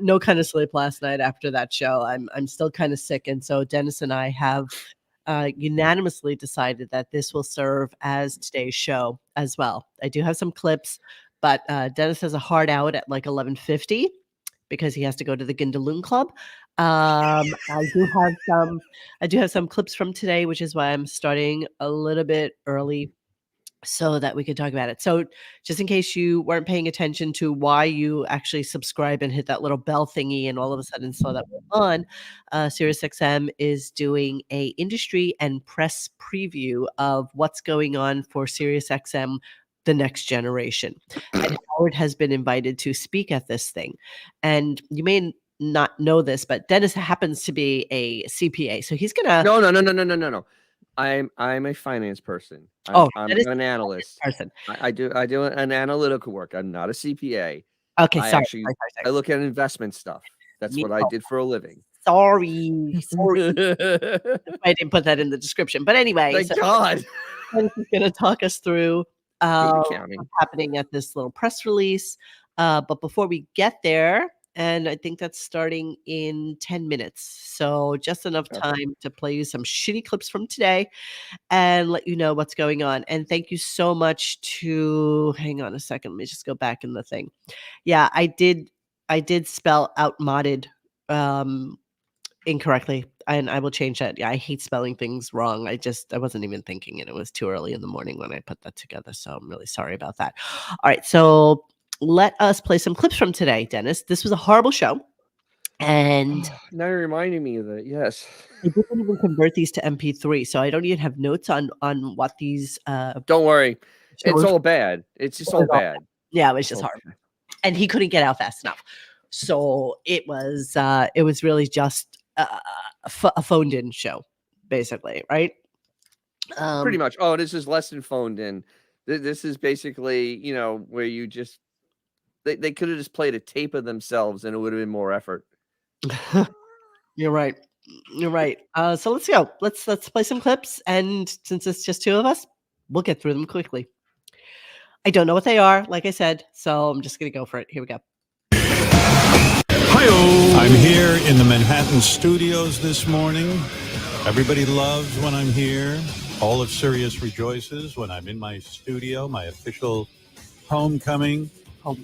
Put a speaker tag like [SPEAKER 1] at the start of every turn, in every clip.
[SPEAKER 1] no kind of sleep last night after that show. I'm still kind of sick, and so Dennis and I have unanimously decided that this will serve as today's show as well. I do have some clips, but Dennis has a hard out at like 11:50 because he has to go to the Gindaloon Club. I do have some clips from today, which is why I'm starting a little bit early so that we could talk about it. So just in case you weren't paying attention to why you actually subscribe and hit that little bell thingy and all of a sudden saw that we're on, SiriusXM is doing a industry and press preview of what's going on for SiriusXM the next generation. And Howard has been invited to speak at this thing. And you may not know this, but Dennis happens to be a CPA. So he's gonna
[SPEAKER 2] No. I'm a finance person. I'm an analyst.
[SPEAKER 1] Person.
[SPEAKER 2] I do an analytical work. I'm not a CPA.
[SPEAKER 1] Okay, sorry.
[SPEAKER 2] I look at investment stuff. That's what I did for a living.
[SPEAKER 1] Sorry. I didn't put that in the description. But anyway,
[SPEAKER 2] thank God.
[SPEAKER 1] He's going to talk us through what's happening at this little press release. But before we get there, and I think that's starting in 10 minutes. So just enough time to play you some shitty clips from today and let you know what's going on. And thank you so much to, hang on a second, let me just go back in the thing. Yeah, I did spell outmoded incorrectly, and I will change that. Yeah, I hate spelling things wrong. I wasn't even thinking, and it was too early in the morning when I put that together. So I'm really sorry about that. All right, so let us play some clips from today, Dennis. This was a horrible show. And
[SPEAKER 2] now you're reminding me of it. Yes.
[SPEAKER 1] I didn't even convert these to MP3, so I don't even have notes on what these
[SPEAKER 2] don't worry. It's all bad. It's just all bad.
[SPEAKER 1] Yeah, it was just hard. And he couldn't get out fast enough. So it was really just a phoned in show, basically, right?
[SPEAKER 2] Pretty much. Oh, this is less than phoned in. This is basically, where you just they could have just played a tape of themselves and it would have been more effort.
[SPEAKER 1] You're right. So let's go. Let's play some clips, and since it's just two of us, we'll get through them quickly. I don't know what they are, like I said, so I'm just gonna go for it. Here we go.
[SPEAKER 3] Hi-yo. I'm here in the Manhattan studios this morning. Everybody loves when I'm here. All of Sirius rejoices when I'm in my studio, my official homecoming. I'm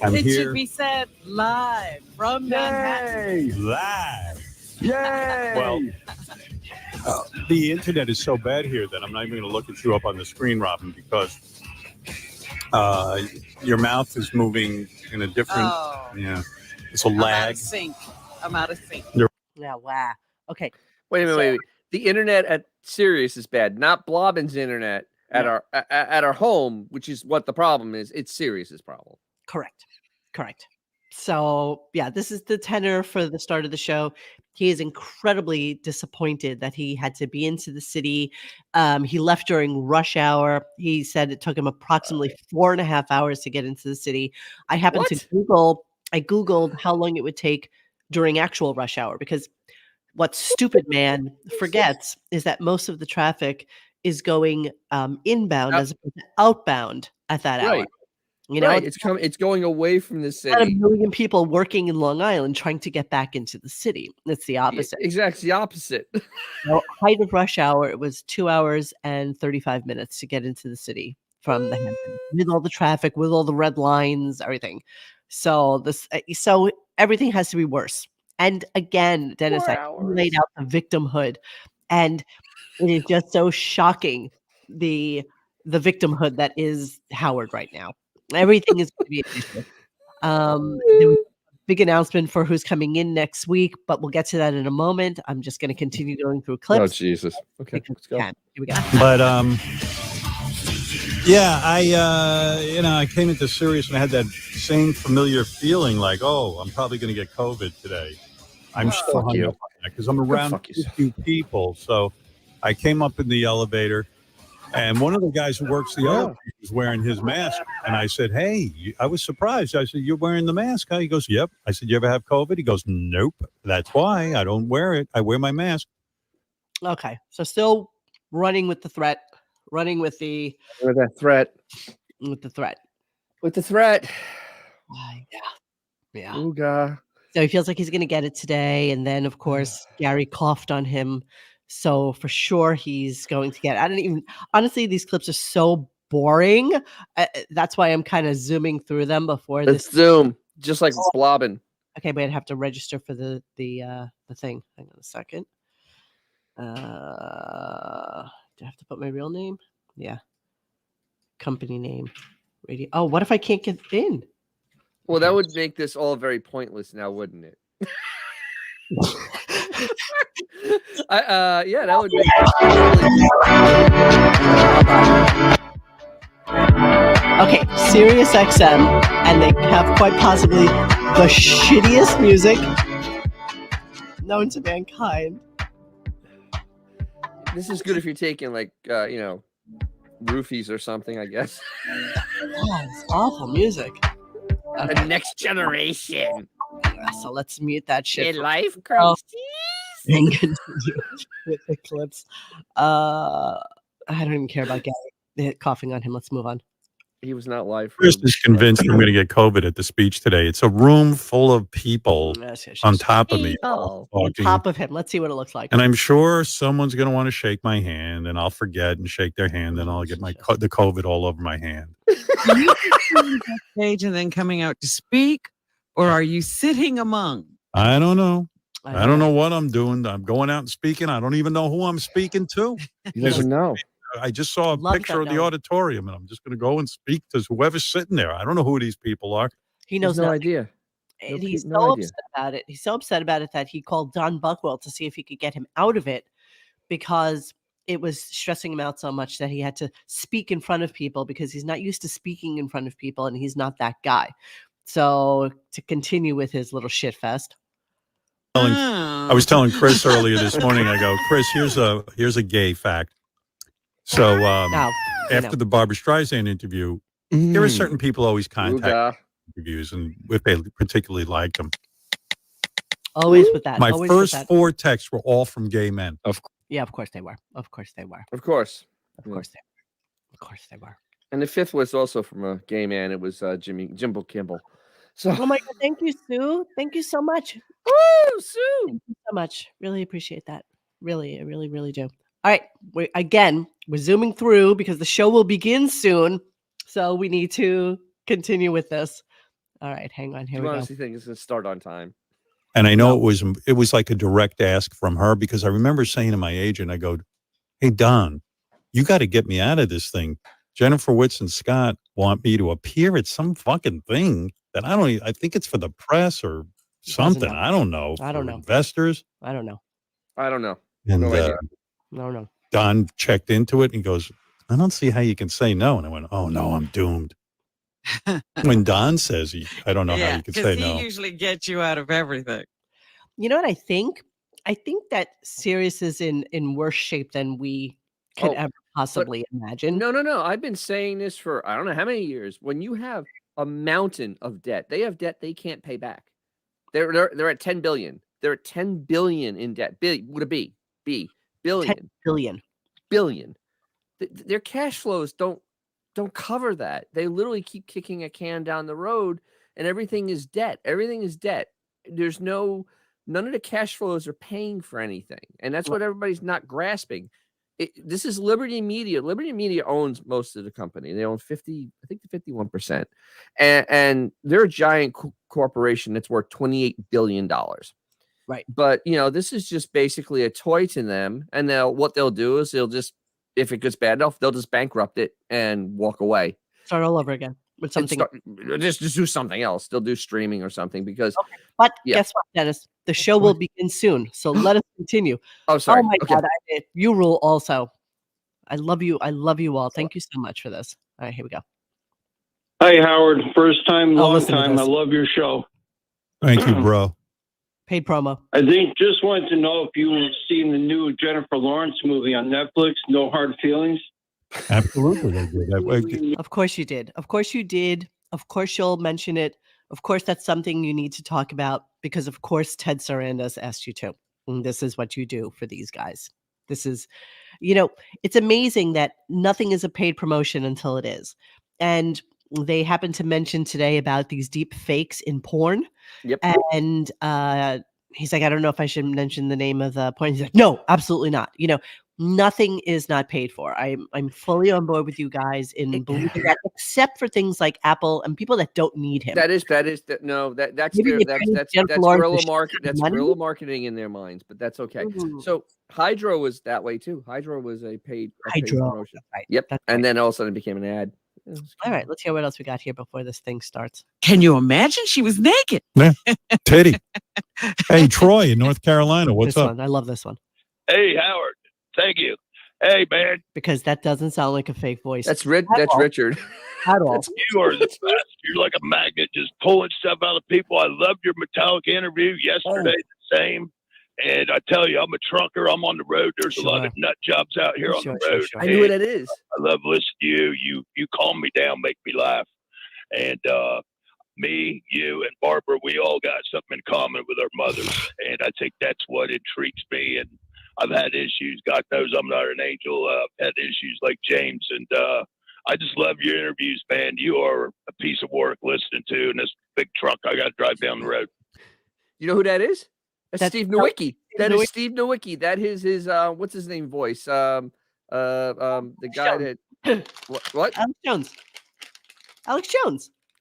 [SPEAKER 4] it
[SPEAKER 3] here.
[SPEAKER 4] Should be said live from Manhattan.
[SPEAKER 3] Live.
[SPEAKER 5] Yay!
[SPEAKER 3] Well, the internet is so bad here that I'm not even going to look at you up on the screen, Robin, because your mouth is moving in a different. Yeah, it's a lag.
[SPEAKER 4] I'm out of sync.
[SPEAKER 1] Yeah, wow. Okay.
[SPEAKER 2] Wait a minute. Wait. The internet at Sirius is bad, not Blobbin's internet at our home, which is what the problem is. It's Sirius's problem.
[SPEAKER 1] Correct. So, yeah, this is the tenor for the start of the show. He is incredibly disappointed that he had to be into the city. He left during rush hour. He said it took him approximately 4.5 hours to get into the city. I happened to Googled how long it would take during actual rush hour, because what stupid man forgets is that most of the traffic is going inbound as opposed to outbound at that hour.
[SPEAKER 2] It's going away from the city.
[SPEAKER 1] Not 1 million people working in Long Island trying to get back into the city. It's the opposite.
[SPEAKER 2] Exactly the opposite.
[SPEAKER 1] Height of rush hour, it was 2 hours and 35 minutes to get into the city from the Hamptons, with all the traffic, with all the red lines, everything. So everything has to be worse. And again, Dennis, I laid out the victimhood, and it is just so shocking the victimhood that is Howard right now. Everything is going to be an issue. There was a big announcement for who's coming in next week, but we'll get to that in a moment. I'm just going to continue going through clips.
[SPEAKER 2] Oh, Jesus. Okay, let's go.
[SPEAKER 1] Here we go.
[SPEAKER 3] But I came into Sirius and I had that same familiar feeling like, oh, I'm probably going to get COVID today. I'm still hung up on that because I'm around a few people. So I came up in the elevator, and one of the guys who works the elevator was wearing his mask. And I said, hey, I was surprised. I said, you're wearing the mask, huh? He goes, yep. I said, you ever have COVID? He goes, nope. That's why I don't wear it. I wear my mask.
[SPEAKER 1] Okay. So still running with the threat, Yeah.
[SPEAKER 2] Ooga.
[SPEAKER 1] So he feels like he's going to get it today. And then, of course, Gary coughed on him. So for sure, he's going to get it. I don't even, honestly, these clips are so boring. That's why I'm kind of zooming through them before
[SPEAKER 2] Let's
[SPEAKER 1] this.
[SPEAKER 2] zoom, just like blobbing.
[SPEAKER 1] Okay, but I'd have to register for the thing. Hang on a second. Do I have to put my real name? Yeah. Company name. Radio. Oh, what if I can't get in?
[SPEAKER 2] Well, that would make this all very pointless now, wouldn't it? Yeah, that would make
[SPEAKER 1] Okay, SiriusXM, and they have quite possibly the shittiest music known to mankind.
[SPEAKER 2] This is good if you're taking like roofies or something, I guess.
[SPEAKER 1] Oh, it's awful music. Okay.
[SPEAKER 2] The next generation.
[SPEAKER 1] So let's mute that shit.
[SPEAKER 2] Life crisis.
[SPEAKER 1] And continue with the clips. I don't even care about Gary coughing on him. Let's move on.
[SPEAKER 2] He was not live.
[SPEAKER 3] Chris is convinced I'm going to get COVID at the speech today. It's a room full of people on top of me.
[SPEAKER 1] On top of him. Let's see what it looks like.
[SPEAKER 3] And I'm sure someone's going to want to shake my hand, and I'll forget and shake their hand, and I'll get the COVID all over my hand.
[SPEAKER 5] Are you backstage and then coming out to speak, or are you sitting among?
[SPEAKER 3] I don't know. I don't know what I'm doing. I'm going out and speaking. I don't even know who I'm speaking to.
[SPEAKER 2] You doesn't know.
[SPEAKER 3] I just saw a picture of the auditorium, and I'm just going to go and speak to whoever's sitting there. I don't know who these people are.
[SPEAKER 1] He knows
[SPEAKER 2] no
[SPEAKER 1] nothing.
[SPEAKER 2] idea.
[SPEAKER 1] He's so upset about it. He's so upset about it that he called Don Buckwell to see if he could get him out of it because it was stressing him out so much that he had to speak in front of people because he's not used to speaking in front of people, and he's not that guy. So to continue with his little shit fest.
[SPEAKER 3] I was telling Chris earlier this morning, I go, Chris, here's a gay fact. So after the Barbra Streisand interview, there are certain people always contact interviews, and if they particularly like them.
[SPEAKER 1] Always with that.
[SPEAKER 3] My first 4 texts were all from gay men.
[SPEAKER 1] Yeah, of course they were. Of course they were.
[SPEAKER 2] Of course.
[SPEAKER 1] Of course they were. Of course they were.
[SPEAKER 2] And the 5th was also from a gay man. It was Jimbo Kimball. So,
[SPEAKER 1] oh my God, thank you, Sue. Thank you so much.
[SPEAKER 2] Woo, Sue.
[SPEAKER 1] Thank you so much. Really appreciate that. Really, I really, really do. All right. We're zooming through because the show will begin soon. So we need to continue with this. All right. Hang on. Here we go. I
[SPEAKER 2] honestly think it's going to start on time.
[SPEAKER 3] And I know it was like a direct ask from her because I remember saying to my agent, I go, hey, Don, you got to get me out of this thing. Jennifer Witz and Scott want me to appear at some fucking thing that I think it's for the press or something. I don't know.
[SPEAKER 1] I don't know.
[SPEAKER 3] Investors.
[SPEAKER 1] I don't know.
[SPEAKER 3] And
[SPEAKER 2] no idea.
[SPEAKER 1] No.
[SPEAKER 3] Don checked into it and he goes, I don't see how you can say no. And I went, oh no, I'm doomed. When Don says I don't know how you can say no.
[SPEAKER 5] He usually gets you out of everything.
[SPEAKER 1] You know what I think? I think that Sirius is in worse shape than we could ever possibly imagine.
[SPEAKER 2] No. I've been saying this for I don't know how many years. When you have a mountain of debt, they have debt they can't pay back. They're at 10 billion. They're at 10 billion in debt. Would it be? Billion.
[SPEAKER 1] 10 billion.
[SPEAKER 2] Billion. Their cash flows don't cover that. They literally keep kicking a can down the road, and everything is debt. Everything is debt. There's none of the cash flows are paying for anything, and that's what everybody's not grasping. This is Liberty Media. Liberty Media owns most of the company. They own 51%, and they're a giant corporation that's worth $28 billion.
[SPEAKER 1] Right.
[SPEAKER 2] But this is just basically a toy to them, and what they'll do is they'll just, if it gets bad enough, they'll just bankrupt it and walk away.
[SPEAKER 1] Start all over again with something.
[SPEAKER 2] Just do something else. They'll do streaming or something because.
[SPEAKER 1] Okay. But guess what, Dennis? The show will begin soon, so let us continue.
[SPEAKER 2] Oh, sorry.
[SPEAKER 1] Oh my God, you rule also. I love you. I love you all. Thank you so much for this. All right, here we go.
[SPEAKER 6] Hi, Howard. First time, long time. I love your show.
[SPEAKER 3] Thank you, bro.
[SPEAKER 1] Paid promo.
[SPEAKER 6] I think just wanted to know if you've seen the new Jennifer Lawrence movie on Netflix, No Hard Feelings.
[SPEAKER 3] Absolutely, I did.
[SPEAKER 1] Of course you did. Of course you did. Of course you'll mention it. Of course that's something you need to talk about because, of course, Ted Sarandos asked you to. And this is what you do for these guys. This is, it's amazing that nothing is a paid promotion until it is. And they happened to mention today about these deep fakes in porn.
[SPEAKER 2] Yep.
[SPEAKER 1] And he's like, I don't know if I should mention the name of the porn. He's like, no, absolutely not. Nothing is not paid for. I'm fully on board with you guys in believing that, except for things like Apple and people that don't need him.
[SPEAKER 2] That's
[SPEAKER 1] Maybe
[SPEAKER 2] guerrilla marketing in their minds, but that's okay. So Hydro was that way too. Hydro was a paid promotion.
[SPEAKER 1] Right.
[SPEAKER 2] Yep.
[SPEAKER 1] That's
[SPEAKER 2] and
[SPEAKER 1] right.
[SPEAKER 2] then all of a sudden it became an ad.
[SPEAKER 1] All right, let's hear what else we got here before this thing starts.
[SPEAKER 5] Can you imagine? She was naked.
[SPEAKER 3] Yeah. Teddy. Hey, Troy in North Carolina. What's
[SPEAKER 1] this
[SPEAKER 3] up?
[SPEAKER 1] One. I love this one.
[SPEAKER 7] Hey, Howard. Thank you. Hey, man.
[SPEAKER 1] Because that doesn't sound like a fake voice.
[SPEAKER 2] That's Richard.
[SPEAKER 1] At all.
[SPEAKER 7] You are the best. You're like a magnet, just pulling stuff out of people. I loved your Metallica interview yesterday. The same. And I tell you, I'm a trunker. I'm on the road. There's a lot of nut jobs out here on the road.
[SPEAKER 2] I knew what that is.
[SPEAKER 7] I love listening to you. You calm me down, make me laugh. And me, you, and Barbara, we all got something in common with our mothers. And I think that's what intrigues me. And I've had issues. God knows I'm not an angel. I've had issues like James. And I just love your interviews, man. You are a piece of work listening to in this big truck I got to drive down the road.
[SPEAKER 2] You know who that is? That's Steve Nowicki. That is Steve Nowicki. That is his what's his name voice? The guy that what?
[SPEAKER 1] Alex Jones.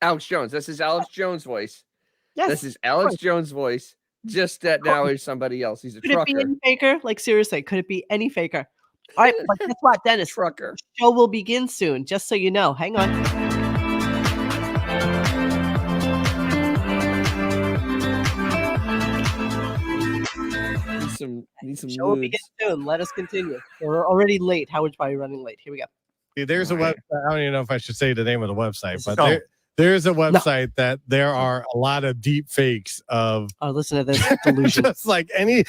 [SPEAKER 2] Alex Jones. This is Alex Jones' voice.
[SPEAKER 1] Yes.
[SPEAKER 2] This is Alex Jones' voice. Just that now is somebody else. He's a
[SPEAKER 1] Could
[SPEAKER 2] trucker.
[SPEAKER 1] It be any faker? Like seriously, could it be any faker? All right, but guess what, Dennis?
[SPEAKER 2] Trucker.
[SPEAKER 1] The show will begin soon, just so you know. Hang on.
[SPEAKER 2] Need some
[SPEAKER 1] show will begin soon. Let us continue. We're already late. Howard's probably running late. Here we go.
[SPEAKER 8] There's a website. I don't even know if I should say the name of the website, but there's a website that there are a lot of deep fakes of.
[SPEAKER 1] Oh, listen to this delusion.
[SPEAKER 8] Just like any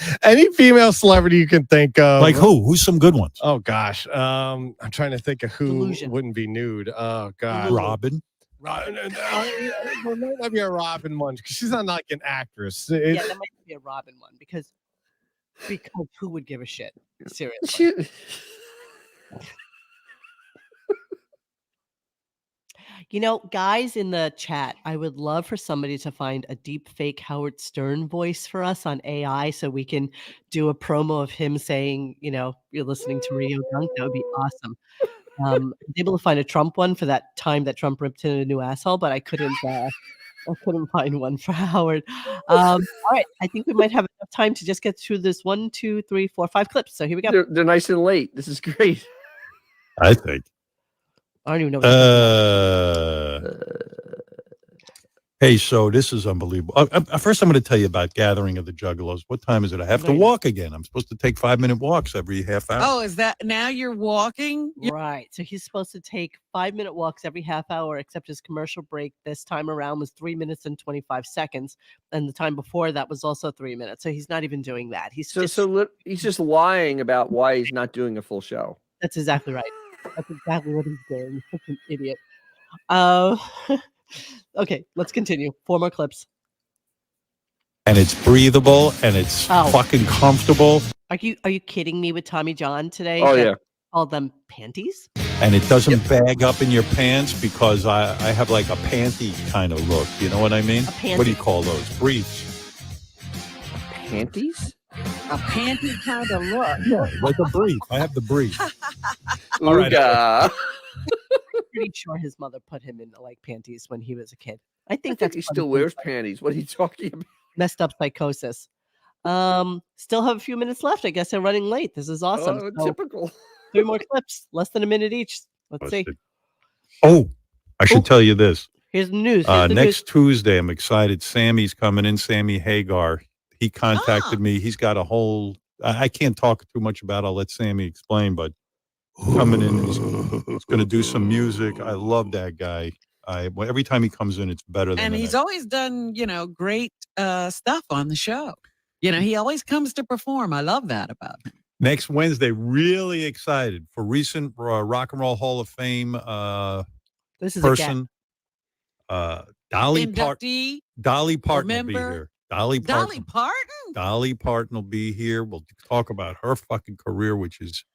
[SPEAKER 8] female celebrity you can think of.
[SPEAKER 3] Like who? Who's some good ones?
[SPEAKER 8] Oh gosh, I'm trying to think of who
[SPEAKER 1] Delusion.
[SPEAKER 8] wouldn't be nude. Oh god,
[SPEAKER 3] Robin.
[SPEAKER 8] There might not be a Robin one because she's not like an actress.
[SPEAKER 1] Yeah, that might be a Robin one because who would give a shit? Seriously. Guys in the chat, I would love for somebody to find a deep fake Howard Stern voice for us on AI so we can do a promo of him saying, you're listening to RadioGunk. That would be awesome. I was able to find a Trump one for that time that Trump ripped in a new asshole, but I couldn't find one for Howard. All right. I think we might have enough time to just get through this 1, 2, 3, 4, 5 clips. So here we go.
[SPEAKER 2] They're nice and late. This is great.
[SPEAKER 3] I think.
[SPEAKER 1] I don't even know.
[SPEAKER 3] Hey, so this is unbelievable. First, I'm going to tell you about Gathering of the Juggalos. What time is it? I have to walk again. I'm supposed to take 5-minute walks every half hour.
[SPEAKER 5] Oh, is that now you're walking?
[SPEAKER 1] Right. So he's supposed to take 5-minute walks every half hour, except his commercial break this time around was 3 minutes and 25 seconds. And the time before that was also 3 minutes. So he's not even doing that. He's
[SPEAKER 2] just lying about why he's not doing a full show.
[SPEAKER 1] That's exactly right. That's exactly what he's doing. He's such an idiot. Okay, let's continue. 4 more clips.
[SPEAKER 3] And it's breathable and it's fucking comfortable.
[SPEAKER 1] Are you kidding me with Tommy John today?
[SPEAKER 2] Oh yeah.
[SPEAKER 1] Called them panties?
[SPEAKER 3] And it doesn't bag up in your pants because I have like a panty kind of look. You know what I mean? What do you call those? Briefs.
[SPEAKER 2] Panties?
[SPEAKER 5] A panty kind of look.
[SPEAKER 3] Yeah, like a brief. I have the brief.
[SPEAKER 2] All right.
[SPEAKER 1] I'm pretty sure his mother put him in like panties when he was a kid. I think
[SPEAKER 2] he still wears panties. What are you talking about?
[SPEAKER 1] Messed up psychosis. Still have a few minutes left. I guess they're running late. This is awesome.
[SPEAKER 2] Oh, typical.
[SPEAKER 1] 3 more clips, less than a minute each. Let's see.
[SPEAKER 3] Oh, I should tell you this.
[SPEAKER 1] Here's the news.
[SPEAKER 3] Next Tuesday, I'm excited. Sammy's coming in. Sammy Hagar. He contacted me. He's got a whole. I can't talk too much about it. I'll let Sammy explain. But coming in, he's going to do some music. I love that guy. Every time he comes in, it's better than.
[SPEAKER 5] And he's always done, great stuff on the show. He always comes to perform. I love that about him.
[SPEAKER 3] Next Wednesday, really excited for recent Rock and Roll Hall of Fame
[SPEAKER 1] this is
[SPEAKER 3] person. Dolly
[SPEAKER 5] Inductee,
[SPEAKER 3] Dolly Parton will be here. Dolly
[SPEAKER 5] Parton?
[SPEAKER 3] Dolly Parton will be here. We'll talk about her fucking career, which is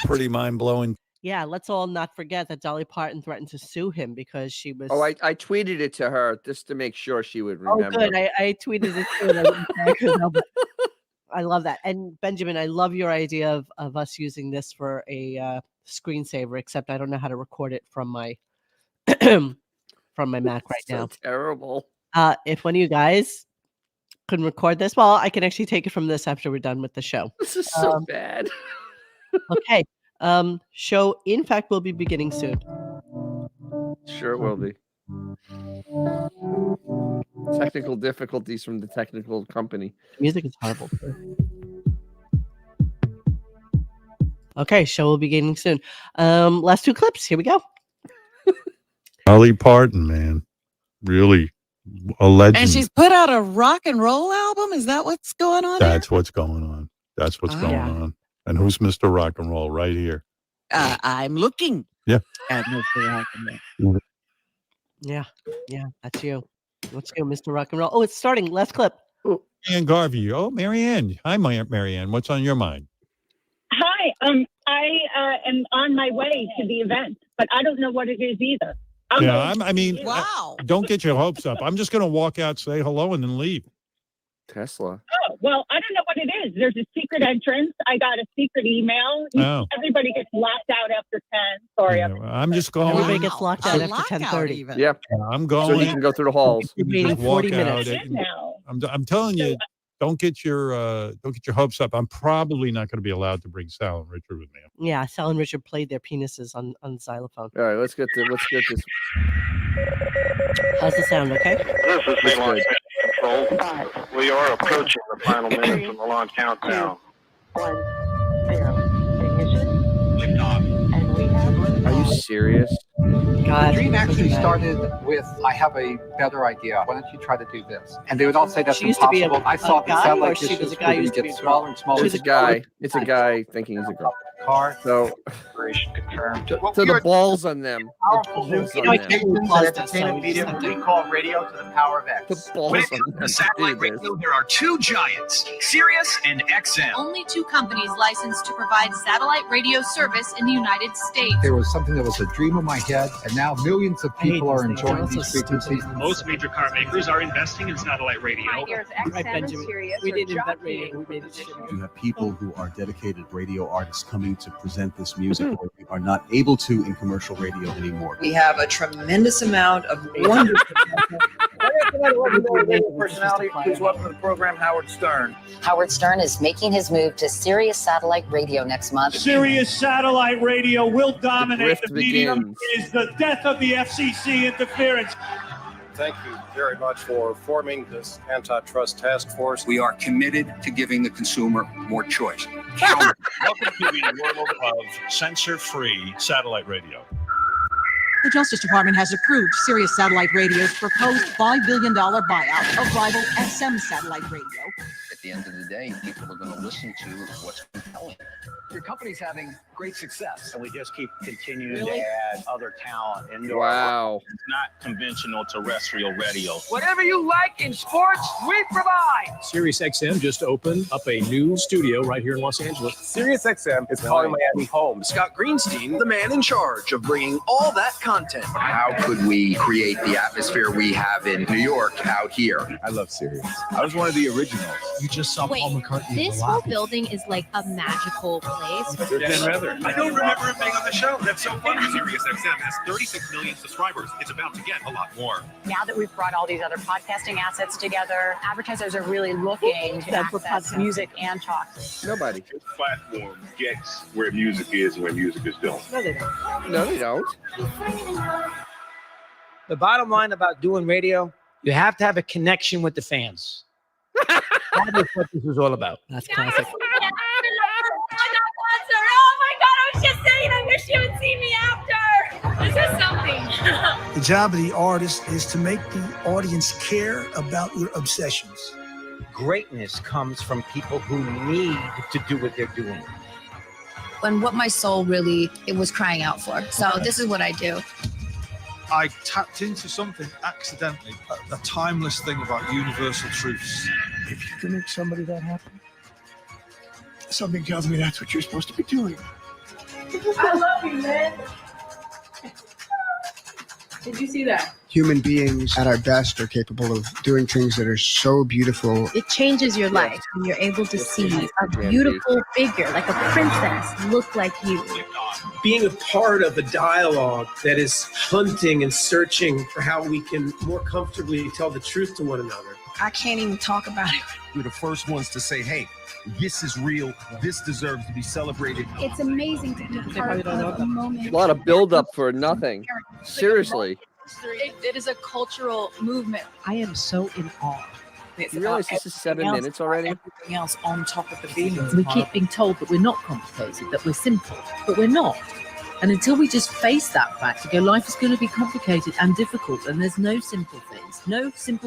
[SPEAKER 3] pretty mind-blowing.
[SPEAKER 1] Yeah, let's all not forget that Dolly Parton threatened to sue him because she was.
[SPEAKER 2] Oh, I tweeted it to her just to make sure she would remember.
[SPEAKER 1] Oh, good. I tweeted it too. And I didn't tag her, though, but I love that. And Benjamin, I love your idea of us using this for a screensaver, except I don't know how to record it from my from my Mac right now.
[SPEAKER 2] Terrible.
[SPEAKER 1] If one of you guys can record this, well, I can actually take it from this after we're done with the show.
[SPEAKER 2] This is so bad.
[SPEAKER 1] Okay. Show, in fact, will be beginning soon.
[SPEAKER 2] Sure it will be. Technical difficulties from the technical company.
[SPEAKER 1] Music is horrible. Okay, show will be beginning soon. Last 2 clips. Here we go.
[SPEAKER 3] Dolly Parton, man, really a legend.
[SPEAKER 5] And she's put out a rock and roll album. Is that what's going on?
[SPEAKER 3] That's what's going on. That's what's going on. And who's Mr. Rock and Roll right here?
[SPEAKER 5] I'm looking.
[SPEAKER 3] Yeah.
[SPEAKER 5] At Mr. Rock and Roll.
[SPEAKER 1] Yeah, that's you. Let's go, Mr. Rock and Roll. Oh, it's starting. Last clip.
[SPEAKER 3] Marianne Garvey. Oh, Marianne. Hi, Marianne. What's on your mind?
[SPEAKER 9] Hi. I am on my way to the event, but I don't know what it is either.
[SPEAKER 5] Wow.
[SPEAKER 3] Don't get your hopes up. I'm just going to walk out, say hello, and then leave.
[SPEAKER 2] Tesla.
[SPEAKER 9] Oh, well, I don't know what it is. There's a secret entrance. I got a secret email.
[SPEAKER 3] Oh.
[SPEAKER 9] Everybody gets locked out after 10. Sorry.
[SPEAKER 3] Yeah, I'm just going.
[SPEAKER 1] Everybody gets locked out after 10:30.
[SPEAKER 2] Yeah.
[SPEAKER 3] I'm going.
[SPEAKER 2] So you can go through the halls.
[SPEAKER 1] You're waiting 40 minutes.
[SPEAKER 3] I'm telling you, don't get your hopes up. I'm probably not going to be allowed to bring Sal and Richard with me.
[SPEAKER 1] Yeah, Sal and Richard played their penises on xylophone.
[SPEAKER 2] All right, let's get this.
[SPEAKER 1] How's the sound? Okay.
[SPEAKER 10] This is the launch control. We are approaching the final minutes of the launch countdown.
[SPEAKER 9] 1, 0. Ignition.
[SPEAKER 2] Are you serious?
[SPEAKER 1] God,
[SPEAKER 11] the dream actually started with, I have a better idea. Why don't you try to do this? And they would all say that's
[SPEAKER 1] She used to be
[SPEAKER 11] impossible.
[SPEAKER 1] a
[SPEAKER 11] I thought the
[SPEAKER 1] guy,
[SPEAKER 11] satellite
[SPEAKER 1] or she
[SPEAKER 11] dishes
[SPEAKER 1] was a
[SPEAKER 11] were
[SPEAKER 1] guy
[SPEAKER 11] going
[SPEAKER 1] who
[SPEAKER 11] to
[SPEAKER 1] used to
[SPEAKER 11] get
[SPEAKER 1] be a
[SPEAKER 11] smaller
[SPEAKER 1] girl?
[SPEAKER 11] and smaller.
[SPEAKER 2] It's a guy. It's a guy thinking he's a girl.
[SPEAKER 11] Car.
[SPEAKER 2] So,
[SPEAKER 10] Confirmed.
[SPEAKER 2] to the balls on them.
[SPEAKER 11] Powerful
[SPEAKER 2] The balls
[SPEAKER 11] new
[SPEAKER 2] on them.
[SPEAKER 11] communications and entertainment medium we call radio to the power of X.
[SPEAKER 2] The balls on them.
[SPEAKER 12] Satellite radio, there are 2 giants, Sirius and XM.
[SPEAKER 13] Only 2 companies licensed to provide satellite radio service in the United States.
[SPEAKER 11] There was something that was a dream in my head, and now millions of people are enjoying these frequencies.
[SPEAKER 12] Most major car makers are investing in satellite radio.
[SPEAKER 13] Here's
[SPEAKER 1] Right,
[SPEAKER 13] XM and
[SPEAKER 1] Benjamin.
[SPEAKER 13] Sirius.
[SPEAKER 1] We
[SPEAKER 13] are
[SPEAKER 1] didn't invent
[SPEAKER 13] jockeying
[SPEAKER 1] radio. We made it
[SPEAKER 13] for
[SPEAKER 1] shitty.
[SPEAKER 14] You have people who are dedicated radio artists coming to present this music where we are not able to in commercial radio anymore.
[SPEAKER 15] We have a tremendous amount of wonderful
[SPEAKER 10] personality. Please welcome to the program, Howard Stern.
[SPEAKER 15] Howard Stern is making his move to Sirius Satellite Radio next month.
[SPEAKER 12] Sirius Satellite Radio will dominate
[SPEAKER 2] The
[SPEAKER 12] the
[SPEAKER 2] grift
[SPEAKER 12] medium.
[SPEAKER 2] begins.
[SPEAKER 12] It is the death of the FCC interference.
[SPEAKER 16] Thank you very much for forming this antitrust task force.
[SPEAKER 12] We are committed to giving the consumer more choice.
[SPEAKER 16] Welcome to the world of censor-free satellite radio.
[SPEAKER 17] The Justice Department has approved Sirius Satellite Radio's proposed $5 billion buyout of rival SM Satellite Radio.
[SPEAKER 12] At the end of the day, people are going to listen to what's compelling.
[SPEAKER 10] Your company's having great success.
[SPEAKER 16] And we just keep continuing
[SPEAKER 1] Really?
[SPEAKER 16] to add other talent into
[SPEAKER 2] Wow.
[SPEAKER 16] It's not conventional terrestrial radio.
[SPEAKER 10] Whatever you like in sports, we provide.
[SPEAKER 12] SiriusXM just opened up a new studio right here in Los Angeles.
[SPEAKER 10] SiriusXM is calling Miami home. Scott Greenstein, the man in charge of bringing all that content.
[SPEAKER 12] How could we create the atmosphere we have in New York out here?
[SPEAKER 14] I love Sirius.
[SPEAKER 16] I was one of the originals.
[SPEAKER 12] You just saw
[SPEAKER 13] Wait,
[SPEAKER 12] Paul McCartney.
[SPEAKER 13] this whole building is like a magical place.
[SPEAKER 16] I don't remember it being on the show. That's so funny.
[SPEAKER 12] SiriusXM has 36 million subscribers. It's about to get a lot more.
[SPEAKER 17] Now that we've brought all these other podcasting assets together, advertisers are really looking to access music and talk.
[SPEAKER 2] Nobody.
[SPEAKER 7] This platform gets where music is and where music is doing.
[SPEAKER 1] No, they don't.
[SPEAKER 2] No, they don't.
[SPEAKER 10] The bottom line about doing radio, you have to have a connection with the fans. That is what this is all about.
[SPEAKER 1] That's classic.
[SPEAKER 13] Oh my God, I was just saying, I wish you would see me after. This is something.
[SPEAKER 12] The job of the artist is to make the audience care about your obsessions.
[SPEAKER 10] Greatness comes from people who need to do what they're doing.
[SPEAKER 13] When what my soul really, it was crying out for. So this is what I do.
[SPEAKER 12] I tapped into something accidentally, a timeless thing about universal truths. If you can make somebody that happy, something tells me that's what you're supposed to be doing.
[SPEAKER 13] I love you, man. Did you see that?
[SPEAKER 18] Human beings at our best are capable of doing things that are so beautiful.
[SPEAKER 19] It changes your life when you're able to see a beautiful figure, like a princess, look like you.
[SPEAKER 20] Being a part of a dialogue that is hunting and searching for how we can more comfortably tell the truth to one another.
[SPEAKER 19] I can't even talk about it.
[SPEAKER 21] We're the first ones to say, hey, this is real. This deserves to be celebrated.
[SPEAKER 19] It's amazing to be part of the moment.
[SPEAKER 2] A lot of buildup for nothing. Seriously.
[SPEAKER 19] It is a cultural movement.
[SPEAKER 4] I am so in awe.
[SPEAKER 2] You realize this is 7 minutes already?
[SPEAKER 4] Everything else on top of the feelings. We keep being told that we're not complicated, that we're simple, but we're not. And until we just face that fact, to go, life is going to be complicated and difficult, and there's no simple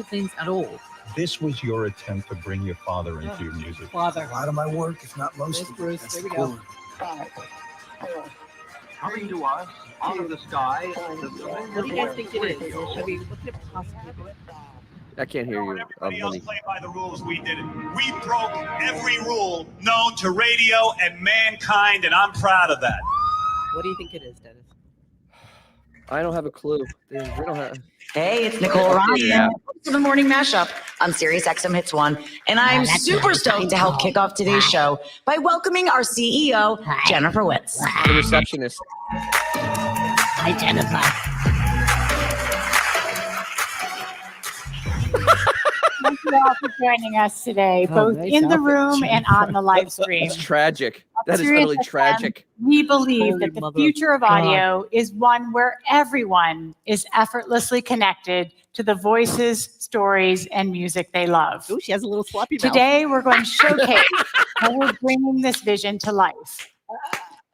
[SPEAKER 4] things at all.
[SPEAKER 3] This was your attempt to bring your father into your music.
[SPEAKER 4] Father.
[SPEAKER 20] A lot of my work, if not most of it,
[SPEAKER 4] Bruce,
[SPEAKER 20] that's
[SPEAKER 4] here
[SPEAKER 20] the
[SPEAKER 4] we go.
[SPEAKER 20] core.
[SPEAKER 22] Coming to us out of the sky.
[SPEAKER 1] What do you guys think it is? What could it possibly be?
[SPEAKER 2] I can't hear you.
[SPEAKER 16] Everybody else played by the rules. We didn't. We broke every rule known to radio and mankind, and I'm proud of that.
[SPEAKER 1] What do you think it is, Dennis?
[SPEAKER 2] I don't have a clue. We don't have.
[SPEAKER 23] Hey, it's Nicole Ryan for the morning mashup on SiriusXM Hits 1. And I'm super stoked to help kick off today's show by welcoming our CEO, Jennifer Witz.
[SPEAKER 2] The receptionist.
[SPEAKER 19] Hi, Jennifer.
[SPEAKER 24] Thank you all for joining us today, both in the room and on the live stream.
[SPEAKER 2] It's tragic. That is really tragic.
[SPEAKER 24] We believe that the future of audio is one where everyone is effortlessly connected to the voices, stories, and music they love.
[SPEAKER 1] Oh, she has a little sloppy mouth.
[SPEAKER 24] Today, we're going to showcase how we're bringing this vision to life.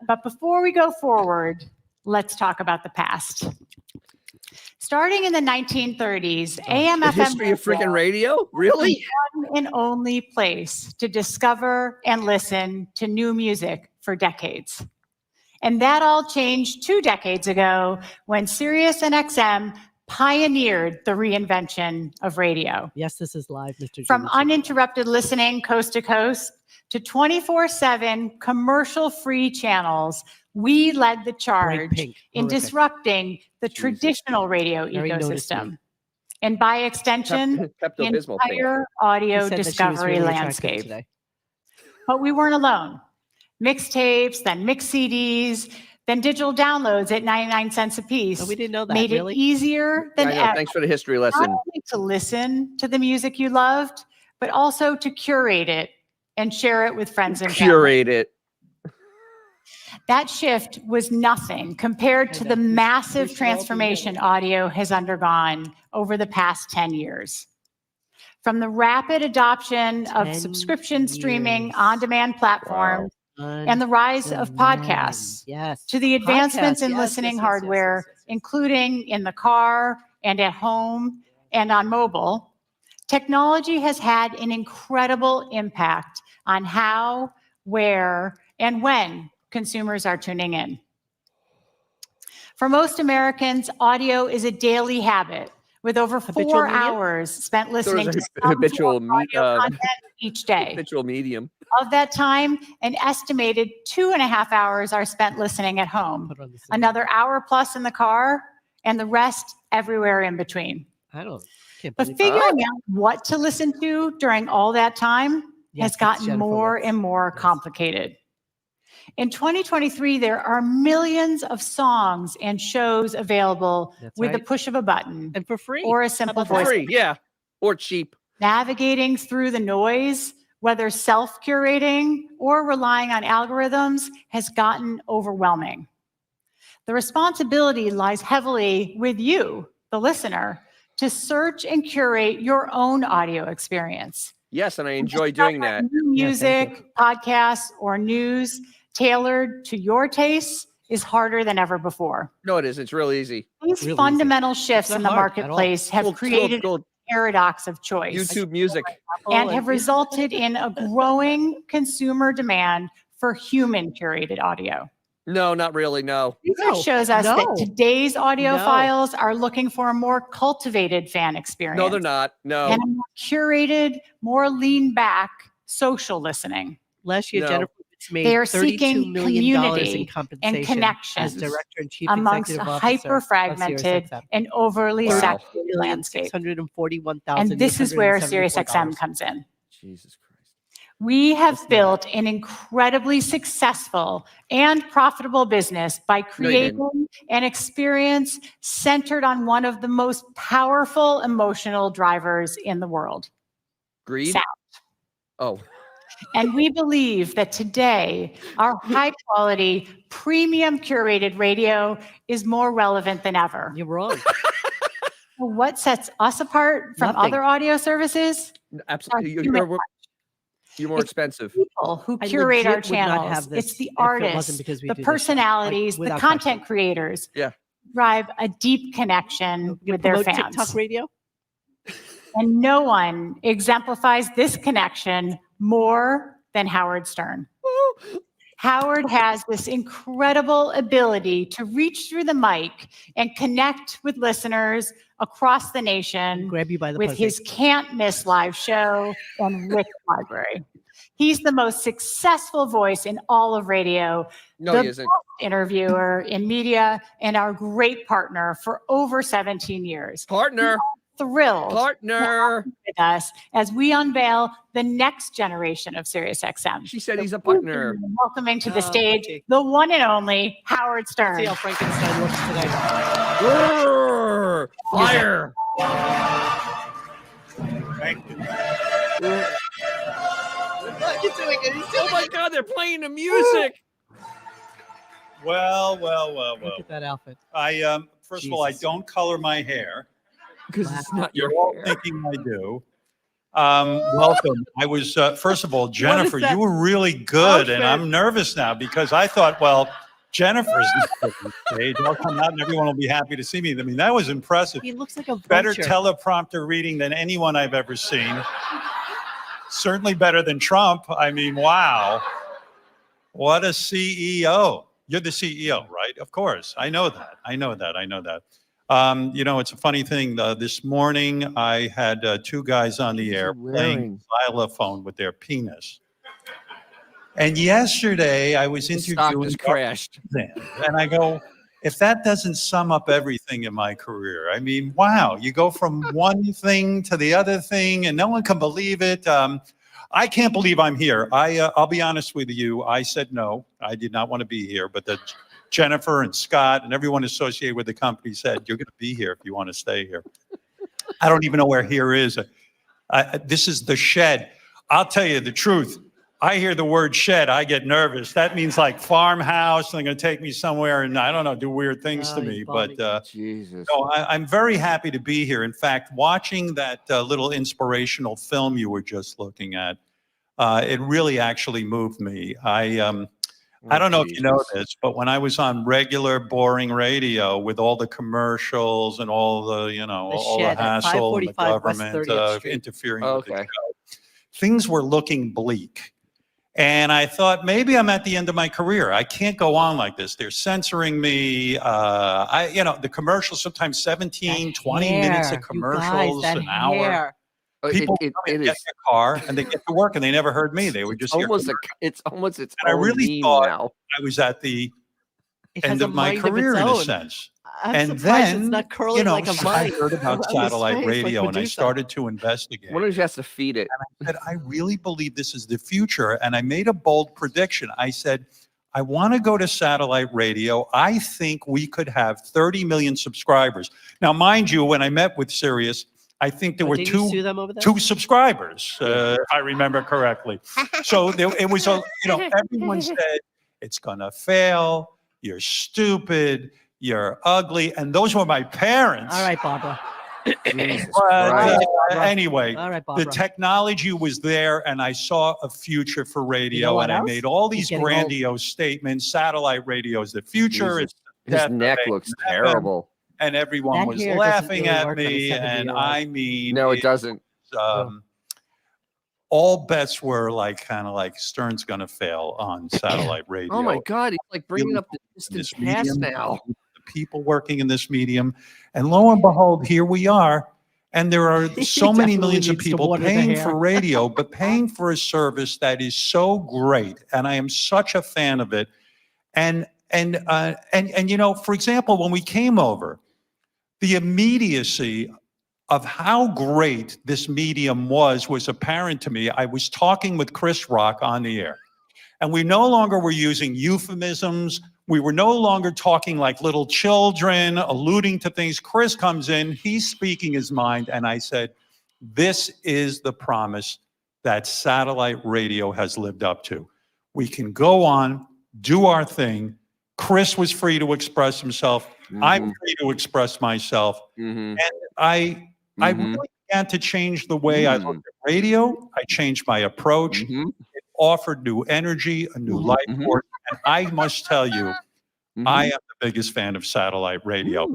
[SPEAKER 24] But before we go forward, let's talk about the past. Starting in the 1930s, AM/FM
[SPEAKER 2] history of freaking radio? Really?
[SPEAKER 24] was the one and only place to discover and listen to new music for decades. And that all changed 2 decades ago when Sirius and XM pioneered the reinvention of radio.
[SPEAKER 1] Yes, this is live, Mr.
[SPEAKER 24] From
[SPEAKER 1] Jameson.
[SPEAKER 24] uninterrupted listening coast to coast to 24/7 commercial-free channels, we led the charge in disrupting the traditional radio
[SPEAKER 1] Very
[SPEAKER 24] ecosystem. And by extension, the
[SPEAKER 2] Pepto-Bismol pink.
[SPEAKER 24] entire audio
[SPEAKER 1] He said that she was
[SPEAKER 24] discovery
[SPEAKER 1] really attractive
[SPEAKER 24] landscape.
[SPEAKER 1] today.
[SPEAKER 24] But we weren't alone. Mixtapes, then mix CDs, then digital downloads at 99 cents a piece.
[SPEAKER 1] Oh, we didn't know that,
[SPEAKER 24] Made
[SPEAKER 1] really?
[SPEAKER 24] it easier than
[SPEAKER 2] I know.
[SPEAKER 24] ever.
[SPEAKER 2] Thanks for the history
[SPEAKER 24] Not
[SPEAKER 2] lesson.
[SPEAKER 24] only to listen to the music you loved, but also to curate it and share it with friends and family.
[SPEAKER 2] Curate it.
[SPEAKER 24] That shift was nothing compared to the massive transformation audio has undergone over the past 10 years. From the rapid adoption of subscription streaming on-demand platforms and the rise of podcasts, to the advancements in listening hardware, including in the car and at home and on mobile, technology has had an incredible impact on how, where, and when consumers are tuning in. For most Americans, audio is a daily habit, with over 4 hours spent listening to some
[SPEAKER 2] habitual
[SPEAKER 24] form of audio content each day.
[SPEAKER 2] habitual medium.
[SPEAKER 24] Of that time, an estimated 2.5 hours are spent listening at home, another hour plus in the car, and the rest everywhere in between.
[SPEAKER 1] I don't.
[SPEAKER 24] But figuring out what to listen to during all that time has gotten more and more complicated. In 2023, there are millions of songs and shows available with the push of a button
[SPEAKER 1] and for free,
[SPEAKER 24] or a simple voice.
[SPEAKER 2] Free, yeah, or cheap.
[SPEAKER 24] Navigating through the noise, whether self-curating or relying on algorithms, has gotten overwhelming. The responsibility lies heavily with you, the listener, to search and curate your own audio experience.
[SPEAKER 2] Yes, and I enjoy doing that.
[SPEAKER 24] New music, podcasts, or news tailored to your tastes is harder than ever before.
[SPEAKER 2] No, it is. It's real easy.
[SPEAKER 24] These fundamental shifts in the marketplace have created a paradox of choice
[SPEAKER 2] YouTube music.
[SPEAKER 24] and have resulted in a growing consumer demand for human curated audio.
[SPEAKER 2] No, not really. No.
[SPEAKER 24] Research shows us that today's audiophiles are looking for a more cultivated fan experience.
[SPEAKER 2] No, they're not. No.
[SPEAKER 24] And a more curated, more lean back social listening.
[SPEAKER 1] Last year,
[SPEAKER 2] No.
[SPEAKER 1] Jennifer made
[SPEAKER 24] They are
[SPEAKER 1] $32
[SPEAKER 24] million
[SPEAKER 1] million in
[SPEAKER 24] community
[SPEAKER 1] compensation
[SPEAKER 24] and connection
[SPEAKER 1] as director and chief
[SPEAKER 24] amongst a
[SPEAKER 1] executive officer of
[SPEAKER 24] hyper-fragmented
[SPEAKER 1] SiriusXM.
[SPEAKER 24] and overly saturated landscape. And this is where SiriusXM comes in.
[SPEAKER 2] Jesus Christ.
[SPEAKER 24] We have built an incredibly successful and profitable business by creating an experience centered on one of the most powerful emotional drivers in the world.
[SPEAKER 2] Greed?
[SPEAKER 24] Sound.
[SPEAKER 2] Oh.
[SPEAKER 24] And we believe that today, our high quality, premium curated radio is more relevant than ever.
[SPEAKER 1] You're wrong.
[SPEAKER 24] What sets us apart from
[SPEAKER 1] Nothing.
[SPEAKER 24] other audio services?
[SPEAKER 2] Absolutely. You're more expensive.
[SPEAKER 24] People who
[SPEAKER 1] I
[SPEAKER 24] curate our
[SPEAKER 1] legit would not
[SPEAKER 24] channels.
[SPEAKER 1] have this
[SPEAKER 24] It's the
[SPEAKER 1] if it wasn't
[SPEAKER 24] artists,
[SPEAKER 1] because we
[SPEAKER 24] the
[SPEAKER 1] do this show.
[SPEAKER 24] personalities,
[SPEAKER 1] Like,
[SPEAKER 24] the
[SPEAKER 1] without
[SPEAKER 24] content creators.
[SPEAKER 2] Yeah.
[SPEAKER 24] Drive a deep connection with their
[SPEAKER 1] Promote
[SPEAKER 24] fans.
[SPEAKER 1] TikTok radio?
[SPEAKER 24] And no one exemplifies this connection more than Howard Stern. Howard has this incredible ability to reach through the mic and connect with listeners across the nation
[SPEAKER 1] Grab you by the
[SPEAKER 24] with
[SPEAKER 1] pussy.
[SPEAKER 24] his can't miss live show and rich library. He's the most successful voice in all of radio,
[SPEAKER 2] No,
[SPEAKER 24] the
[SPEAKER 2] he isn't.
[SPEAKER 24] best interviewer in media, and our great partner for over 17 years.
[SPEAKER 2] Partner.
[SPEAKER 24] Thrilled
[SPEAKER 2] Partner.
[SPEAKER 24] with us as we unveil the next generation of SiriusXM.
[SPEAKER 2] She said he's a partner.
[SPEAKER 24] Welcoming to the stage, the one and only Howard Stern.
[SPEAKER 1] See how Frankenstein looks today.
[SPEAKER 2] Roar! Fire.
[SPEAKER 3] Thank you.
[SPEAKER 1] He's doing it. He's doing
[SPEAKER 2] Oh my God, they're playing the music.
[SPEAKER 3] Well.
[SPEAKER 1] Look at that outfit.
[SPEAKER 3] I first of all, I don't color my hair.
[SPEAKER 2] Because it's not
[SPEAKER 3] You're
[SPEAKER 2] your
[SPEAKER 3] all
[SPEAKER 2] hair.
[SPEAKER 3] thinking I do. Welcome. I was first of all, Jennifer,
[SPEAKER 1] that
[SPEAKER 3] you were really good, and
[SPEAKER 1] outfit?
[SPEAKER 3] I'm nervous now because I thought, well, Jennifer's on stage. I'll come out and everyone will be happy to see me. I mean, that was impressive.
[SPEAKER 1] He looks like a
[SPEAKER 3] Better
[SPEAKER 1] vulture.
[SPEAKER 3] teleprompter reading than anyone I've ever seen. Certainly better than Trump. I mean, wow. What a CEO. You're the CEO, right? Of course. I know that. It's a funny thing. This morning, I had two guys on the air playing xylophone with their penis. And yesterday, I was interviewing
[SPEAKER 2] just crashed.
[SPEAKER 3] and I go, if that doesn't sum up everything in my career, I mean, wow, you go from one thing to the other thing, and no one can believe it. I can't believe I'm here. I'll be honest with you. I said no. I did not want to be here, but Jennifer and Scott and everyone associated with the company said, you're going to be here if you want to stay here. I don't even know where here is. This is the shed. I'll tell you the truth. I hear the word shed, I get nervous. That means like farmhouse, and they're going to take me somewhere and I don't know, do weird things to me. But
[SPEAKER 2] Jesus.
[SPEAKER 3] no, I'm very happy to be here. In fact, watching that little inspirational film you were just looking at, it really actually moved me. I don't know if you know this, but when I was on regular boring radio with all the commercials and all the, all the
[SPEAKER 1] shed at
[SPEAKER 3] hassle and the
[SPEAKER 1] 545 West
[SPEAKER 3] government
[SPEAKER 1] 30th Street.
[SPEAKER 3] interfering with the show, things were looking bleak. And I thought, maybe I'm at the end of my career. I can't go on like this. They're censoring me. The commercials, sometimes 17, 20 minutes of commercials, an hour. People
[SPEAKER 2] it
[SPEAKER 3] get in
[SPEAKER 2] is
[SPEAKER 3] their car and they get to work and they never heard me. They were just hear
[SPEAKER 2] it's almost its
[SPEAKER 3] and I
[SPEAKER 2] own
[SPEAKER 3] really
[SPEAKER 2] meme
[SPEAKER 3] thought
[SPEAKER 2] now.
[SPEAKER 3] I was at the
[SPEAKER 1] It has
[SPEAKER 3] end
[SPEAKER 1] a
[SPEAKER 3] of my
[SPEAKER 1] mind of
[SPEAKER 3] career
[SPEAKER 1] its
[SPEAKER 3] in a
[SPEAKER 1] own.
[SPEAKER 3] sense.
[SPEAKER 1] I'm
[SPEAKER 3] And
[SPEAKER 1] surprised
[SPEAKER 3] then,
[SPEAKER 1] it's not curling like a
[SPEAKER 3] I
[SPEAKER 1] vine
[SPEAKER 3] heard about
[SPEAKER 1] on his
[SPEAKER 3] satellite
[SPEAKER 1] face, like
[SPEAKER 3] radio and I
[SPEAKER 1] Medusa.
[SPEAKER 3] started to investigate.
[SPEAKER 2] One of you has to feed it.
[SPEAKER 3] I said, I really believe this is the future. And I made a bold prediction. I said, I want to go to satellite radio. I think we could have 30 million subscribers. Now, mind you, when I met with Sirius, I think there were
[SPEAKER 1] Did you sue them over that?
[SPEAKER 3] two subscribers, if I remember correctly. So it was, everyone said, it's going to fail. You're stupid. You're ugly. And those were my parents.
[SPEAKER 1] All right, Barbara.
[SPEAKER 3] Anyway,
[SPEAKER 1] All right,
[SPEAKER 3] the
[SPEAKER 1] Barbara.
[SPEAKER 3] technology was there and I saw a future for radio.
[SPEAKER 1] You know what
[SPEAKER 3] and I
[SPEAKER 1] else?
[SPEAKER 3] made all these
[SPEAKER 1] He's getting
[SPEAKER 3] grandiose statements. Satellite radio is the future.
[SPEAKER 2] Jesus.
[SPEAKER 3] It's
[SPEAKER 2] His neck looks terrible.
[SPEAKER 3] And everyone
[SPEAKER 1] That
[SPEAKER 3] was
[SPEAKER 1] hair doesn't
[SPEAKER 3] laughing
[SPEAKER 1] really
[SPEAKER 3] at
[SPEAKER 1] work on a
[SPEAKER 3] me. And
[SPEAKER 1] 70-year-old.
[SPEAKER 3] I mean,
[SPEAKER 2] No, it doesn't.
[SPEAKER 3] all bets were kind of like Stern's going to fail on satellite radio.
[SPEAKER 2] Oh my God, he's like bringing up the
[SPEAKER 3] This
[SPEAKER 2] distant past
[SPEAKER 3] medium,
[SPEAKER 2] now.
[SPEAKER 3] the people working in this medium. And lo and behold, here we are. And there are so many
[SPEAKER 1] definitely
[SPEAKER 3] millions of
[SPEAKER 1] needs to
[SPEAKER 3] people
[SPEAKER 1] water the
[SPEAKER 3] paying
[SPEAKER 1] hair.
[SPEAKER 3] for radio, but paying for a service that is so great. And I am such a fan of it. And you know, for example, when we came over, the immediacy of how great this medium was apparent to me. I was talking with Chris Rock on the air, and we no longer were using euphemisms. We were no longer talking like little children, alluding to things. Chris comes in, he's speaking his mind, and I said, this is the promise that satellite radio has lived up to. We can go on, do our thing. Chris was free to express himself. I'm free to express myself. And I really began to change the way I looked at radio. I changed my approach. It offered new energy, a new life force. And I must tell you, I am the biggest fan of satellite radio.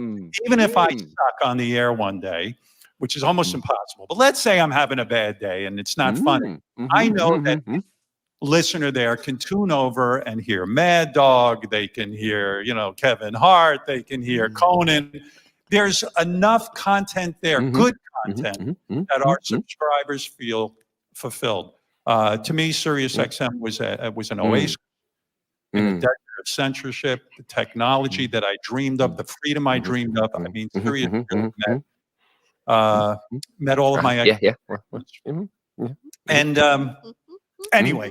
[SPEAKER 3] Even if I suck on the air one day, which is almost impossible. But let's say I'm having a bad day and it's not funny. I know that listener there can tune over and hear Mad Dog. They can hear, you know, Kevin Hart. They can hear Conan. There's enough content there, good content, that our subscribers feel fulfilled. To me, SiriusXM was an oasis in a decade of censorship, the technology that I dreamed of, the freedom I dreamed of. I mean, Sirius really met all of my And anyway,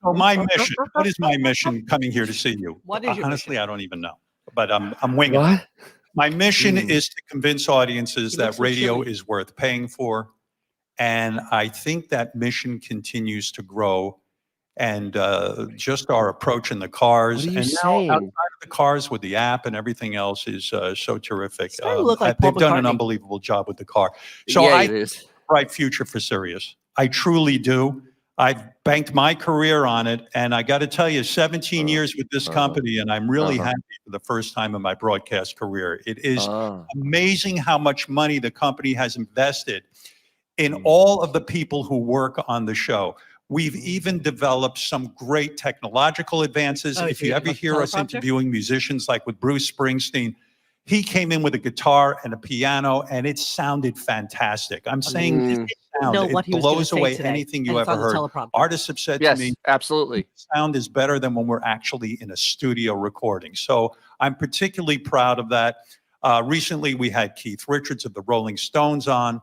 [SPEAKER 3] so my mission, what is my mission coming here to see you?
[SPEAKER 1] What is your
[SPEAKER 3] Honestly, I don't even know, but I'm winging it. My mission is to convince audiences that radio is worth paying for. And I think that mission continues to grow. And just our approach in the cars and now outside of the cars with the app and everything else is so terrific. They've done an unbelievable job with the car. So I think it's a bright future for Sirius. I truly do. I've banked my career on it. And I got to tell you, 17 years with this company, and I'm really happy for the first time in my broadcast career. It is amazing how much money the company has invested in all of the people who work on the show. We've even developed some great technological advances. If you ever hear us interviewing musicians like with Bruce Springsteen, he came in with a guitar and a piano and it sounded fantastic. I'm saying this sound, it blows away anything you ever heard. Artists have said to me,
[SPEAKER 2] absolutely,
[SPEAKER 3] sound is better than when we're actually in a studio recording. So I'm particularly proud of that. Recently, we had Keith Richards of the Rolling Stones on.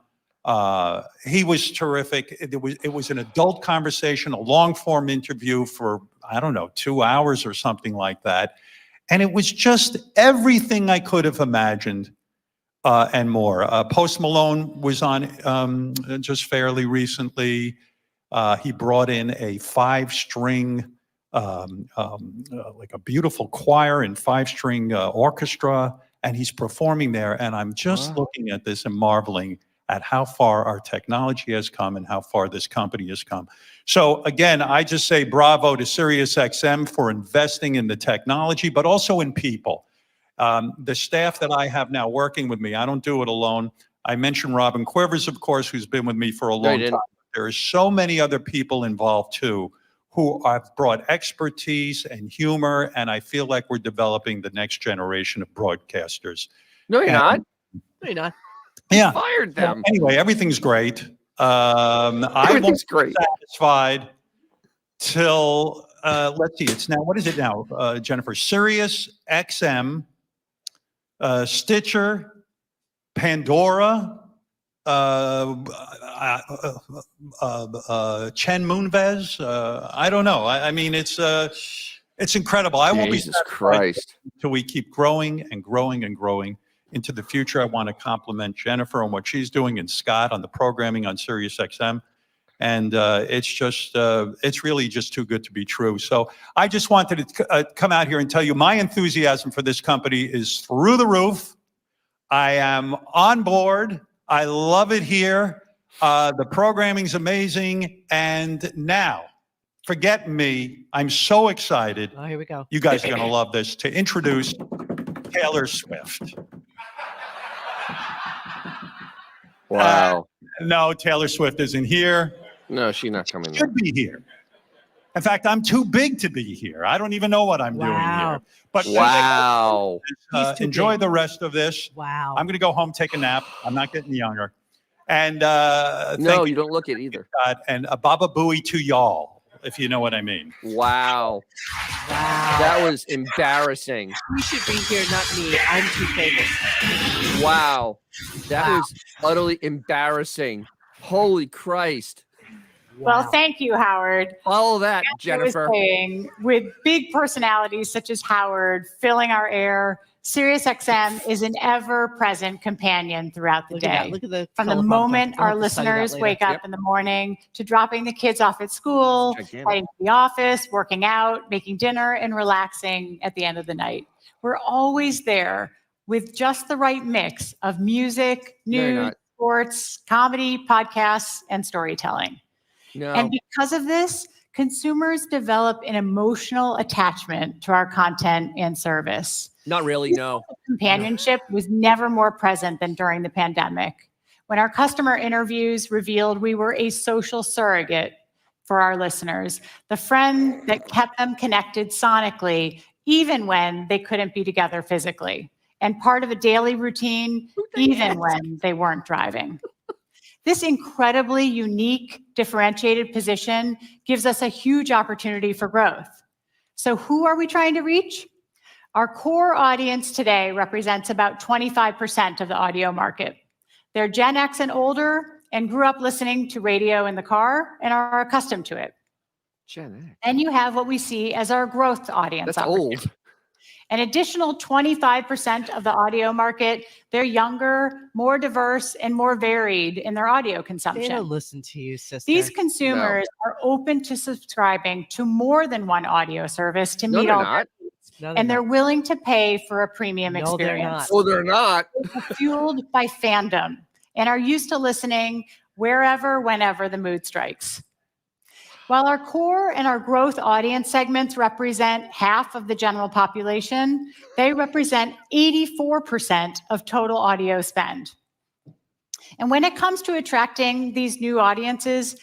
[SPEAKER 3] He was terrific. It was an adult conversation, a long form interview for, I don't know, 2 hours or something like that. And it was just everything I could have imagined and more. Post Malone was on just fairly recently. He brought in a 5-string, like a beautiful choir and 5-string orchestra, and he's performing there. And I'm just looking at this and marveling at how far our technology has come and how far this company has come. So again, I just say bravo to SiriusXM for investing in the technology, but also in people. The staff that I have now working with me, I don't do it alone. I mentioned Robin Quivers, of course, who's been with me for a long time. There are so many other people involved too, who have brought expertise and humor, and I feel like we're developing the next generation of broadcasters.
[SPEAKER 2] No, you're not.
[SPEAKER 1] No, you're not.
[SPEAKER 3] Yeah.
[SPEAKER 2] Fired them.
[SPEAKER 3] Anyway, everything's great. I won't be satisfied till let's see. It's now, what is it now, Jennifer? SiriusXM, Stitcher, Pandora, Chen Moonves. I don't know. I mean, it's incredible. I won't be satisfied until we keep growing and growing and growing. Into the future, I want to compliment Jennifer on what she's doing and Scott on the programming on SiriusXM. And it's really just too good to be true. So I just wanted to come out here and tell you my enthusiasm for this company is through the roof. I am on board. I love it here. The programming's amazing. And now, forget me. I'm so excited.
[SPEAKER 1] Oh, here we go.
[SPEAKER 3] You guys are going to love this. To introduce Taylor Swift.
[SPEAKER 2] Wow.
[SPEAKER 3] No, Taylor Swift isn't here.
[SPEAKER 2] No, she's not coming.
[SPEAKER 3] She should be here. In fact, I'm too big to be here. I don't even know what I'm doing here. But enjoy the rest of this.
[SPEAKER 1] Wow.
[SPEAKER 3] I'm going to go home, take a nap. I'm not getting younger. And
[SPEAKER 2] No, you don't look it either.
[SPEAKER 3] And a Baba Booey to y'all, if you know what I mean.
[SPEAKER 2] Wow. That was embarrassing.
[SPEAKER 1] You should be here, not me. I'm too famous.
[SPEAKER 2] Wow. That was utterly embarrassing. Holy Christ.
[SPEAKER 24] Well, thank you, Howard.
[SPEAKER 2] Follow that,
[SPEAKER 24] As I was
[SPEAKER 2] Jennifer.
[SPEAKER 24] saying, with big personalities such as Howard filling our air, SiriusXM is an ever-present companion throughout the day.
[SPEAKER 1] Look at the
[SPEAKER 24] From the
[SPEAKER 1] teleprompter.
[SPEAKER 24] moment
[SPEAKER 1] We'll
[SPEAKER 24] our
[SPEAKER 1] have to study that
[SPEAKER 24] listeners
[SPEAKER 1] later.
[SPEAKER 24] wake up in the morning to dropping the kids off at school, heading to the office, working out, making dinner, and relaxing at the end of the night. We're always there with just the right mix of music,
[SPEAKER 2] No, you're
[SPEAKER 24] news,
[SPEAKER 2] not.
[SPEAKER 24] sports, comedy, podcasts, and storytelling.
[SPEAKER 2] No.
[SPEAKER 24] And because of this, consumers develop an emotional attachment to our content and service.
[SPEAKER 2] Not really, no.
[SPEAKER 24] Companionship was never more present than during the pandemic, when our customer interviews revealed we were a social surrogate for our listeners, the friend that kept them connected sonically, even when they couldn't be together physically, and part of a daily routine, even when they weren't driving. This incredibly unique, differentiated position gives us a huge opportunity for growth. So who are we trying to reach? Our core audience today represents about 25% of the audio market. They're Gen X and older and grew up listening to radio in the car and are accustomed to it.
[SPEAKER 2] Gen X.
[SPEAKER 24] And you have what we see as our growth audience.
[SPEAKER 2] That's old.
[SPEAKER 24] An additional 25% of the audio market, they're younger, more diverse, and more varied in their audio consumption.
[SPEAKER 1] They don't listen to you, sister.
[SPEAKER 24] These consumers are open to subscribing to more than one audio service to
[SPEAKER 2] No,
[SPEAKER 24] meet
[SPEAKER 2] they're
[SPEAKER 24] all
[SPEAKER 2] not.
[SPEAKER 24] their needs.
[SPEAKER 1] No,
[SPEAKER 24] And they're willing to pay for a premium
[SPEAKER 1] No, they're
[SPEAKER 24] experience.
[SPEAKER 1] not.
[SPEAKER 2] Oh, they're not.
[SPEAKER 24] They're fueled by fandom and are used to listening wherever, whenever the mood strikes. While our core and our growth audience segments represent half of the general population, they represent 84% of total audio spend. And when it comes to attracting these new audiences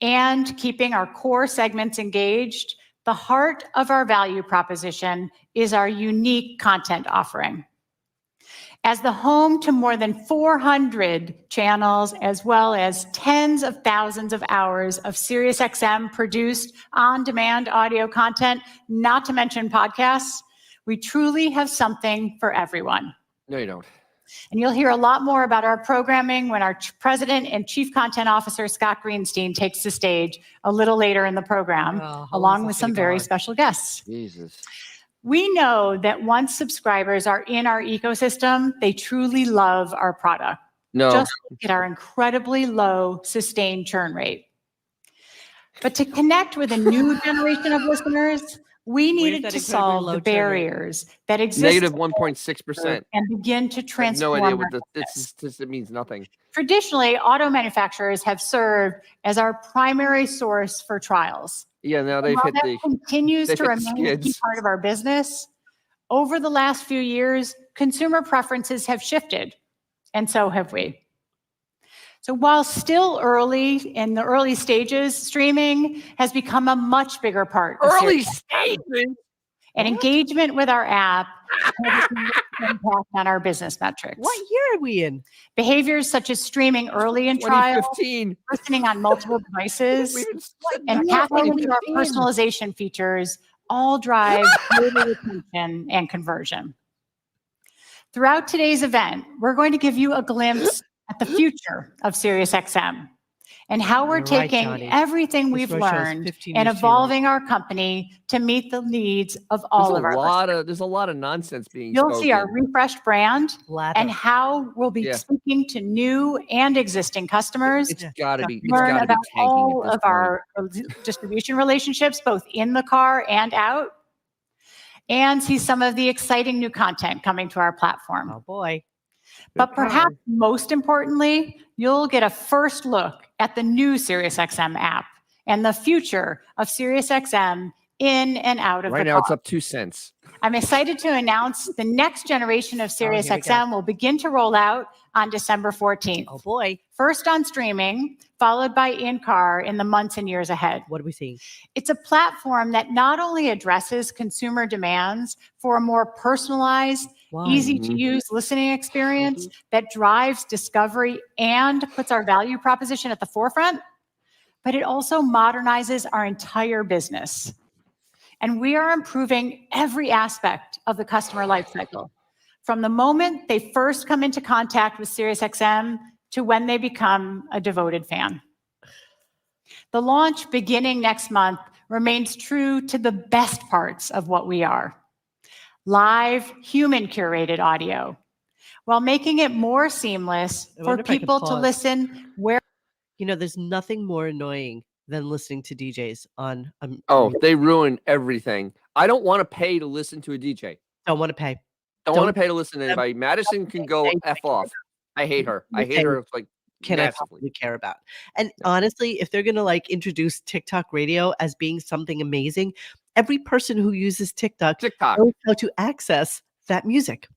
[SPEAKER 24] and keeping our core segments engaged, the heart of our value proposition is our unique content offering. As the home to more than 400 channels, as well as tens of thousands of hours of SiriusXM produced on-demand audio content, not to mention podcasts, we truly have something for everyone.
[SPEAKER 2] No, you don't.
[SPEAKER 24] And you'll hear a lot more about our programming when our President and Chief Content Officer, Scott Greenstein, takes the stage a little later in the program, along with some very special guests.
[SPEAKER 2] Jesus.
[SPEAKER 24] We know that once subscribers are in our ecosystem, they truly love our product.
[SPEAKER 2] No.
[SPEAKER 24] Just look at our incredibly low sustained churn rate. But to connect with a new generation of listeners, we needed to solve the barriers that exist
[SPEAKER 2] Negative 1.6%.
[SPEAKER 24] and begin to
[SPEAKER 2] I have
[SPEAKER 24] transform.
[SPEAKER 2] no idea what
[SPEAKER 24] our
[SPEAKER 2] this it means nothing.
[SPEAKER 24] Traditionally, auto manufacturers have served as our primary source for trials.
[SPEAKER 2] Yeah, now
[SPEAKER 24] And
[SPEAKER 2] they've
[SPEAKER 24] while
[SPEAKER 2] hit
[SPEAKER 24] that
[SPEAKER 2] the
[SPEAKER 24] continues
[SPEAKER 2] they've
[SPEAKER 24] to
[SPEAKER 2] hit the
[SPEAKER 24] remain a key
[SPEAKER 2] skids.
[SPEAKER 24] part of our business, over the last few years, consumer preferences have shifted, and so have we. So while still early, in the early stages, streaming has become a much bigger part of
[SPEAKER 2] Early
[SPEAKER 24] SiriusXM.
[SPEAKER 2] stages?
[SPEAKER 24] And engagement with our app has a significant impact on our business metrics.
[SPEAKER 1] What year are we in?
[SPEAKER 24] Behaviors such as streaming early in trial,
[SPEAKER 2] 2015.
[SPEAKER 24] listening on multiple devices, and tapping into our personalization features all drive greater retention and conversion. Throughout today's event, we're going to give you a glimpse at the future of SiriusXM and how we're
[SPEAKER 1] You're right,
[SPEAKER 24] taking
[SPEAKER 1] Johnny.
[SPEAKER 24] everything
[SPEAKER 1] This
[SPEAKER 24] we've
[SPEAKER 1] road show is
[SPEAKER 24] learned
[SPEAKER 1] 15
[SPEAKER 24] and
[SPEAKER 1] years too
[SPEAKER 24] evolving our company to meet the needs of all of our listeners.
[SPEAKER 2] There's a lot of nonsense being
[SPEAKER 24] You'll
[SPEAKER 2] spoken.
[SPEAKER 24] see our refreshed brand
[SPEAKER 1] Lather.
[SPEAKER 24] and how we'll be
[SPEAKER 2] Yeah.
[SPEAKER 24] speaking to new and existing customers.
[SPEAKER 2] It's gotta be
[SPEAKER 24] Learn about
[SPEAKER 2] tanking
[SPEAKER 24] all
[SPEAKER 2] at this
[SPEAKER 24] of our distribution relationships, both in the car and out, and see some of the exciting new content coming to our platform.
[SPEAKER 1] Oh boy.
[SPEAKER 24] But perhaps most importantly, you'll get a first look at the new SiriusXM app and the future of SiriusXM in and out of
[SPEAKER 2] Right
[SPEAKER 24] the
[SPEAKER 2] now,
[SPEAKER 24] car.
[SPEAKER 2] it's up 2 cents.
[SPEAKER 24] I'm excited to announce the next generation of
[SPEAKER 1] here we
[SPEAKER 24] SiriusXM will begin to roll out on December 14th.
[SPEAKER 1] Oh boy.
[SPEAKER 24] First on streaming, followed by in-car in the months and years ahead.
[SPEAKER 1] What are we seeing?
[SPEAKER 24] It's a platform that not only addresses consumer demands for a more personalized easy to use listening experience that drives discovery and puts our value proposition at the forefront, but it also modernizes our entire business. And we are improving every aspect of the customer lifecycle, from the moment they first come into contact with SiriusXM to when they become a devoted fan. The launch beginning next month remains true to the best parts of what we are. Live, human-curated audio, while making it more seamless for people to listen where.
[SPEAKER 1] You know, there's nothing more annoying than listening to DJs on.
[SPEAKER 2] They ruin everything. I don't want to pay to listen to a DJ.
[SPEAKER 1] Don't want to pay.
[SPEAKER 2] Don't want to pay to listen to anybody. Madison can go F off. I hate her. I hate her like
[SPEAKER 1] can I
[SPEAKER 2] massively.
[SPEAKER 1] possibly care about? And honestly, if they're going to like introduce TikTok radio as being something amazing, every person who uses TikTok knows how to access that music.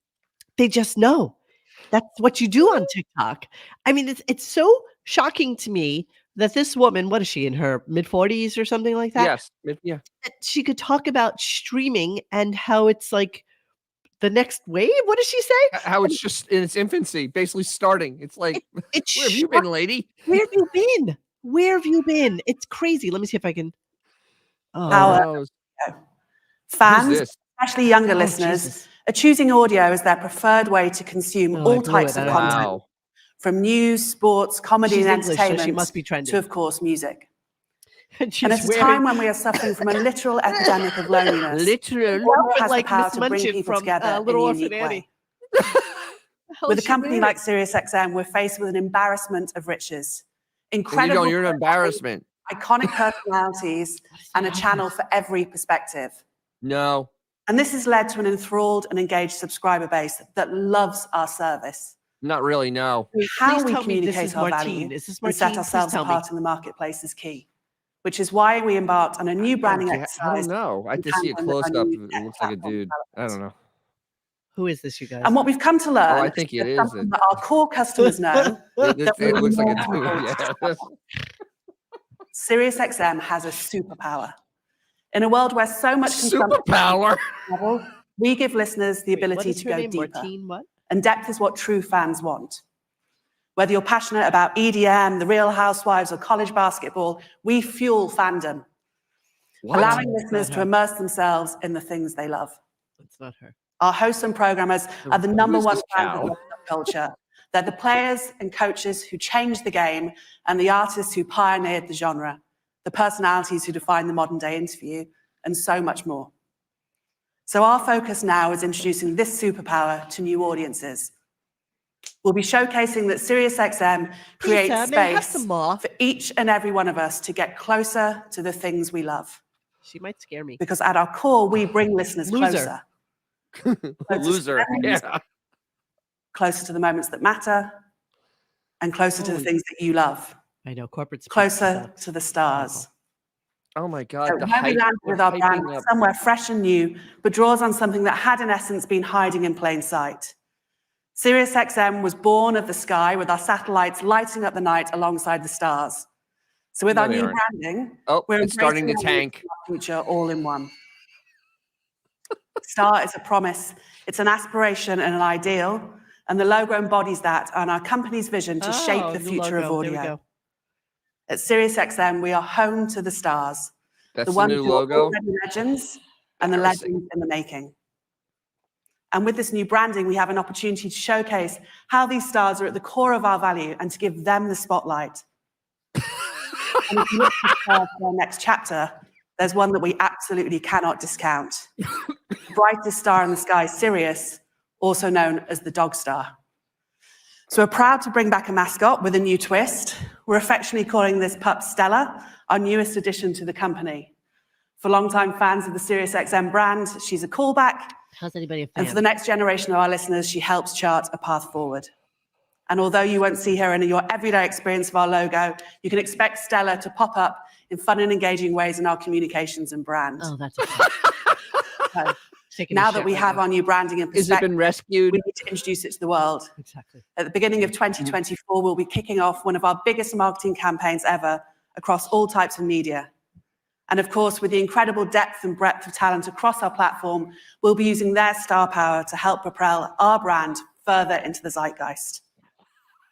[SPEAKER 1] They just know. That's what you do on TikTok. I mean, it's so shocking to me that this woman, what is she, in her mid-40s or something like that?
[SPEAKER 2] Yes. Yeah.
[SPEAKER 1] That she could talk about streaming and how it's like the next wave. What does she say?
[SPEAKER 2] How it's just in its infancy, basically starting. It's like, where have you been, lady?
[SPEAKER 1] Where have you been? Where have you been? It's crazy. Let me see if I can.
[SPEAKER 5] Fans, especially younger listeners, are choosing audio as their preferred way to consume all types of content, from news, sports, comedy, and entertainment,
[SPEAKER 1] so she must be trendy.
[SPEAKER 5] to, of course, music.
[SPEAKER 1] And
[SPEAKER 5] at a time when we are suffering from a literal epidemic of loneliness, audio has the power to bring people together in a unique way. With a company like SiriusXM, we're faced with an embarrassment of riches. Incredible.
[SPEAKER 2] You're an embarrassment.
[SPEAKER 5] Iconic personalities and a channel for every perspective.
[SPEAKER 2] No.
[SPEAKER 5] And this has led to an enthralled and engaged subscriber base that loves our service.
[SPEAKER 2] Not really, no.
[SPEAKER 5] How we communicate our value and set ourselves apart in the marketplace is key, which is why we embarked on a new branding exercise.
[SPEAKER 2] I don't know. I just see a close-up. It looks like a dude. I don't know.
[SPEAKER 1] Who is this, you guys?
[SPEAKER 5] And what we've come to learn
[SPEAKER 2] I think it is
[SPEAKER 5] something that our core customers know.
[SPEAKER 2] It looks like a dude, yeah.
[SPEAKER 5] SiriusXM has a superpower. In a world where so much
[SPEAKER 2] superpower,
[SPEAKER 5] we give listeners the ability to go deeper. And depth is what true fans want. Whether you're passionate about EDM, The Real Housewives, or college basketball, we fuel fandom, allowing listeners to immerse themselves in the things they love.
[SPEAKER 1] That's not her.
[SPEAKER 5] Our hosts and programmers are the number one fans of culture. They're the players and coaches who changed the game and the artists who pioneered the genre, the personalities who define the modern day interview, and so much more. So our focus now is introducing this superpower to new audiences. We'll be showcasing that SiriusXM creates space for each and every one of us to get closer to the things we love.
[SPEAKER 1] She might scare me.
[SPEAKER 5] Because at our core, we bring listeners closer.
[SPEAKER 2] Loser, yeah.
[SPEAKER 5] Closer to the moments that matter, and closer to the things that you love.
[SPEAKER 1] I know, corporate.
[SPEAKER 5] Closer to the stars.
[SPEAKER 2] Oh my God.
[SPEAKER 5] So where we landed with our brand somewhere fresh and new, but draws on something that had in essence been hiding in plain sight. SiriusXM was born of the sky with our satellites lighting up the night alongside the stars. So with our new branding, we're
[SPEAKER 2] starting to tank.
[SPEAKER 5] Future all in one. Star is a promise. It's an aspiration and an ideal. And the logo embodies that and our company's vision to shape the future of audio. At SiriusXM, we are home to the stars.
[SPEAKER 2] That's
[SPEAKER 5] the ones
[SPEAKER 2] new
[SPEAKER 5] who are
[SPEAKER 2] logo.
[SPEAKER 5] already legends and the legends in the making. And with this new branding, we have an opportunity to showcase how these stars are at the core of our value and to give them the spotlight. And if you look to our next chapter, there's one that we absolutely cannot discount. The brightest star in the sky, Sirius, also known as the dog star. So we're proud to bring back a mascot with a new twist. We're affectionately calling this pup Stella, our newest addition to the company. For longtime fans of the SiriusXM brand, she's a callback.
[SPEAKER 1] How's anybody a fan?
[SPEAKER 5] And for the next generation of our listeners, she helps chart a path forward. And although you won't see her in your everyday experience of our logo, you can expect Stella to pop up in fun and engaging ways in our communications and brand.
[SPEAKER 1] Oh, that's
[SPEAKER 5] so, now that we have our new branding and
[SPEAKER 2] perspective, has it been rescued?
[SPEAKER 5] We need to introduce it to the world.
[SPEAKER 1] Exactly.
[SPEAKER 5] At the beginning of 2024, we'll be kicking off one of our biggest marketing campaigns ever across all types of media. And of course, with the incredible depth and breadth of talent across our platform, we'll be using their star power to help propel our brand further into the zeitgeist.